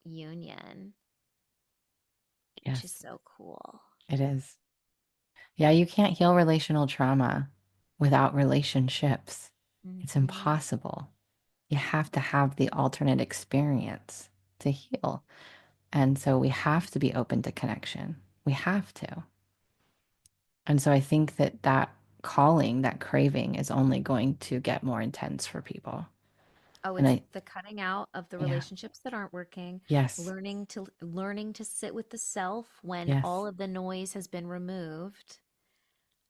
B: union, which is
A: Yes,
B: so cool.
A: it is. Yeah, you can't heal relational trauma without relationships. It's
B: Hmm.
A: impossible. You have to have the alternate experience to heal. And so we have to be open to connection. We have to. And so I think that that calling, that craving is only going to get more intense for people.
B: Oh,
A: And
B: it's
A: I,
B: the cutting out of the
A: yeah,
B: relationships that aren't working,
A: yes,
B: learning to sit with the self when
A: yes,
B: all of the noise has been removed,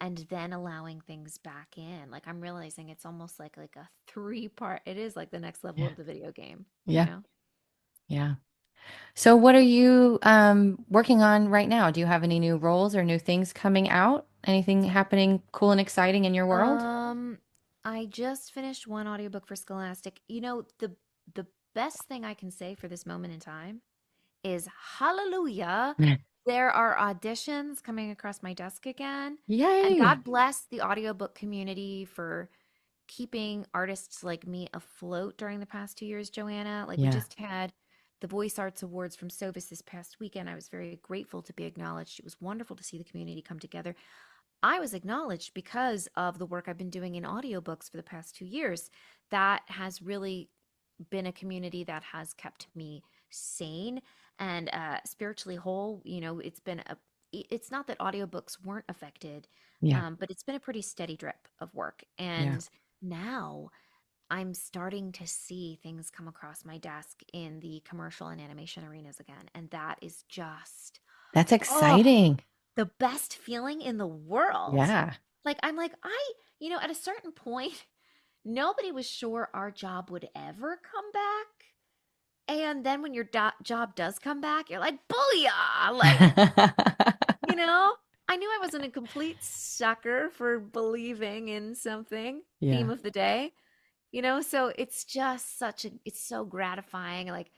B: and then allowing things back in. Like I'm realizing it's almost like a three-part. It is like the next level
A: yeah,
B: of the video game, you
A: yeah,
B: know?
A: yeah. So what are you working on right now? Do you have any new roles or new things coming out? Anything happening cool and exciting in your world?
B: Um, I just finished one audiobook for Scholastic. The best thing I can say for this moment in time is hallelujah. There are auditions coming across my desk again. And
A: Yay.
B: God bless the audiobook community for keeping artists like me afloat during the past 2 years, Joanna. Like we
A: Yeah.
B: just had the Voice Arts Awards from Sovis this past weekend. I was very grateful to be acknowledged. It was wonderful to see the community come together. I was acknowledged because of the work I've been doing in audiobooks for the past 2 years. That has really been a community that has kept me sane and spiritually whole. It's not that audiobooks weren't affected,
A: Yeah.
B: but it's been a pretty steady drip of work.
A: Yeah.
B: And now I'm starting to see things come across my desk in the commercial and animation arenas again. And that is just,
A: That's
B: oh,
A: exciting.
B: the best feeling in the world.
A: Yeah.
B: Like, I'm like, at a certain point, nobody was sure our job would ever come back. And then when your job does come back, you're like, booyah! Like, you know, I knew I wasn't a complete sucker for believing in something.
A: Yeah.
B: Theme of the day, so it's just it's so gratifying. Like,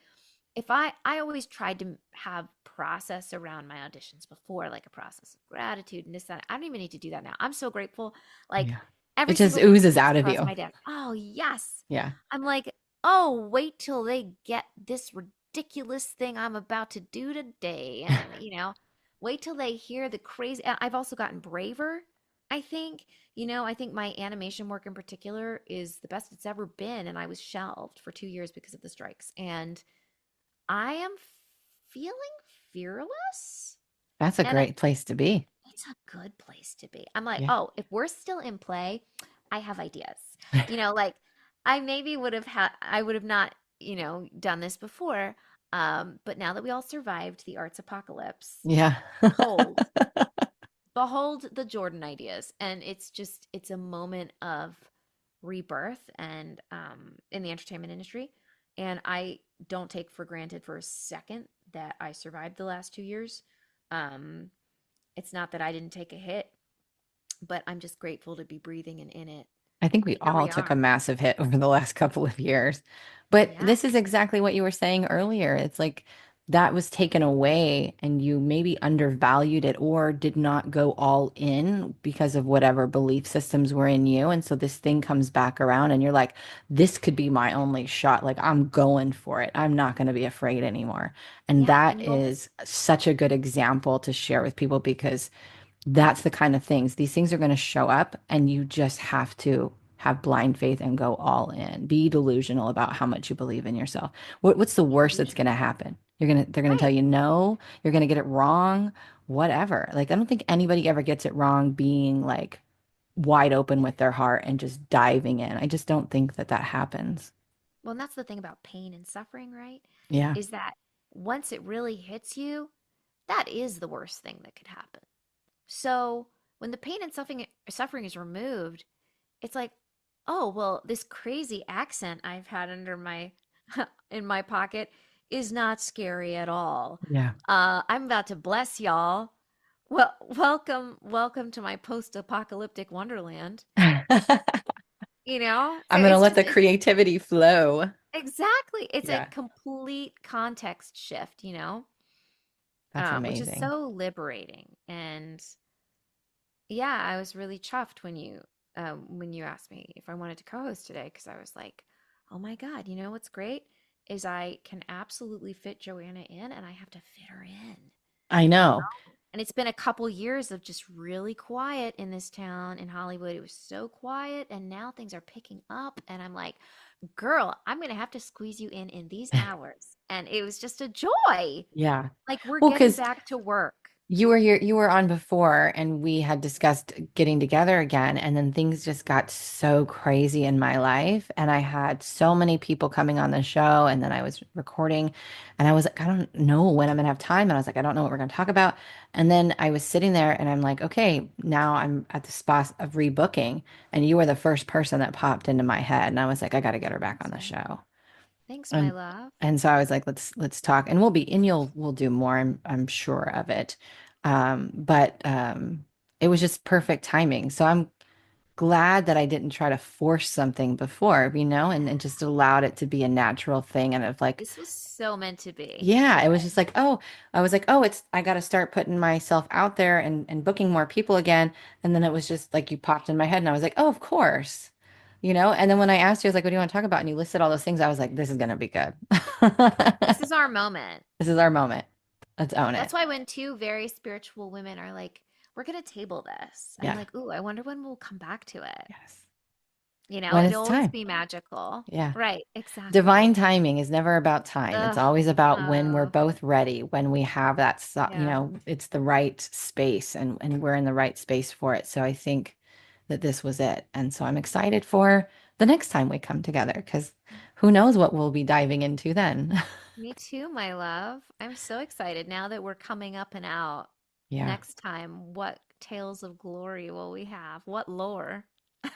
B: if I always tried to have process around my auditions before, like a process of gratitude and this, that. I don't even need to do that now. I'm so grateful. Like,
A: Yeah. It
B: every
A: just
B: single time it
A: oozes
B: comes
A: out of
B: across
A: you.
B: my desk, oh, yes.
A: Yeah.
B: I'm like, oh, wait till they get this ridiculous thing I'm about to do today. And, wait till they hear the crazy. I've also gotten braver, I think. I think my animation work in particular is the best it's ever been. And I was shelved for 2 years because of the strikes. And I am feeling fearless.
A: That's a
B: And
A: great place to be.
B: it's a good place to be. I'm like,
A: Yeah.
B: oh, if we're still in play, I have ideas. Like I maybe I would have not, done this before. But now that we all survived the arts apocalypse,
A: Yeah.
B: behold, behold the Jordan ideas. And it's a moment of rebirth and in the entertainment industry. And I don't take for granted for a second that I survived the last 2 years. Um, it's not that I didn't take a hit, but I'm just grateful to be breathing and in it.
A: I think we
B: Here
A: all
B: we
A: took a
B: are.
A: massive hit over the last couple of years. But
B: Yeah.
A: this is exactly what you were saying earlier. It's like that was taken away and you maybe undervalued it or did not go all in because of whatever belief systems were in you. And so this thing comes back around and you're like, this could be my only shot. Like I'm going for it. I'm not going to be afraid anymore. And
B: Yeah.
A: that
B: And you almost,
A: is such a good example to share with people because that's the kind of things. These things are going to show up, and you just have to have blind faith and go all in. Be delusional about how much you believe in yourself. What's the
B: be
A: worst that's going to
B: delusional.
A: happen? They're gonna tell
B: Right.
A: you no, you're gonna get it wrong, whatever. Like I don't think anybody ever gets it wrong being like wide open with their heart and just diving in. I just don't think that that happens.
B: Well, and that's the thing about pain and suffering, right?
A: Yeah.
B: Is that once it really hits you, that is the worst thing that could happen. So when the pain and suffering is removed, it's like, oh, well, this crazy accent I've had under my in my pocket is not scary at all.
A: Yeah.
B: I'm about to bless y'all. Well, welcome to my post-apocalyptic wonderland. So
A: I'm going to let the
B: it's
A: creativity flow.
B: exactly, it's a
A: Yeah.
B: complete context shift,
A: That's
B: which is
A: amazing.
B: so liberating. And yeah, I was really chuffed when you asked me if I wanted to co-host today because I was like, oh my God, what's great is I can absolutely fit Joanna in and I have to fit her in,
A: I
B: you know?
A: know.
B: And it's been a couple years of just really quiet in this town in Hollywood. It was so quiet and now things are picking up and I'm like, girl, I'm going to have to squeeze you in these hours. And it was just a joy.
A: Yeah.
B: Like we're
A: Well,
B: getting
A: because
B: back to work.
A: you were on before, and we had discussed getting together again, and then things just got so crazy in my life, and I had so many people coming on the show, and then I was recording, and I was like, I don't know when I'm gonna have time, and I was like, I don't know what we're gonna talk about, and then I was sitting there, and I'm like, okay, now I'm at the spot of rebooking, and you were the first person that popped into my head, and I was like, I got to get her back on the
B: Awesome.
A: show.
B: Thanks, my
A: And
B: love.
A: and so I was like, let's talk, and we'll do more. I'm sure of it. But it was just perfect timing. So I'm glad that I didn't try to force something before, and just allowed it to be a natural thing. And of like,
B: This was so meant to be,
A: yeah, it
B: Joy.
A: was just like, oh, I was like, oh, I got to start putting myself out there and booking more people again. And then it was just like you popped in my head, and I was like, oh, of course. And then when I asked you, I was like, what do you want to talk about? And you listed all those things. I was like, this is gonna be good.
B: This is our moment.
A: This is our moment. Let's own it.
B: That's why when two very spiritual women are like, we're going to table this, I'm
A: Yeah.
B: like, ooh, I wonder when we'll come back to it.
A: Yes. When
B: It'll
A: it's
B: always
A: time.
B: be magical.
A: Yeah.
B: Right,
A: Divine
B: exactly.
A: timing is never about time. It's
B: Ugh.
A: always about when we're
B: Oh,
A: both ready, when we have that,
B: yeah.
A: it's the right space and we're in the right space for it. So I think that this was it. And so I'm excited for the next time we come together because who knows what we'll be diving into then.
B: Me too, my love. I'm so excited now that we're coming up and out.
A: Yeah.
B: Next time, what tales of glory will we have? What lore?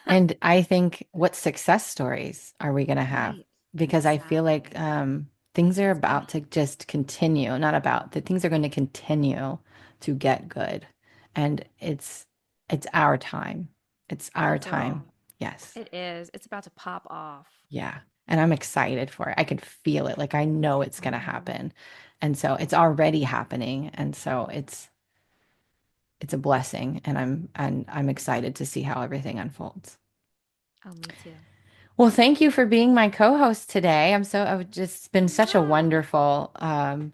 A: And I think what success stories are we going to have?
B: Right.
A: Because I feel like
B: Exactly.
A: things are
B: It's
A: about to just continue, not about that things are going to continue to get good. And it's our time. It's our
B: oh,
A: time.
B: girl.
A: Yes.
B: It is. It's about to pop off.
A: Yeah. And I'm excited for it. I could feel it. Like I know it's going to
B: Mhm.
A: happen. And so it's already happening. And so it's a blessing and I'm excited to see how everything unfolds.
B: Oh, me too.
A: Well, thank you for being my co-host today. I've just been such a
B: Yeah.
A: wonderful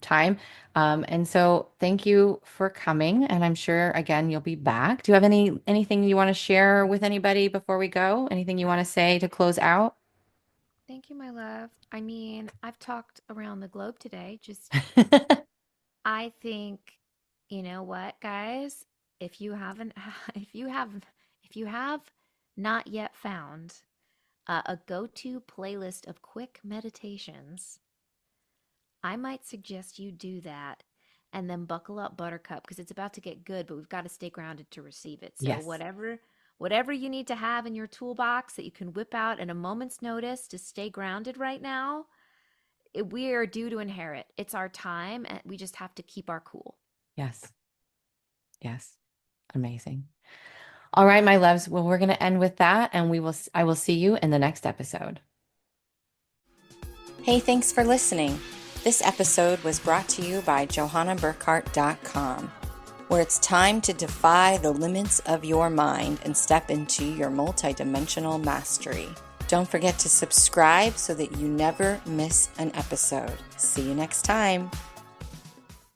A: time. And so thank you for coming. And I'm sure again you'll be back. Do you have anything you want to share with anybody before we go? Anything you want to say to close out?
B: Thank you, my love. I mean, I've talked around the globe today. Just, I think, you know what, guys? If you haven't, if you have not yet found a go-to playlist of quick meditations, I might suggest you do that and then buckle up Buttercup because it's about to get good, but we've got to stay grounded to receive it. So
A: Yes.
B: whatever you need to have in your toolbox that you can whip out at a moment's notice to stay grounded right now, we are due to inherit. It's our time and we just have to keep our cool.
A: Yes. Yes. Amazing. All right, my loves. Well, we're going to end with that and I will see you in the next episode. Hey, thanks for listening. This episode was brought to you by JohannaBurkhardt.com, where it's time to defy the limits of your mind and step into your multidimensional mastery. Don't forget to subscribe so that you never miss an episode. See you next time.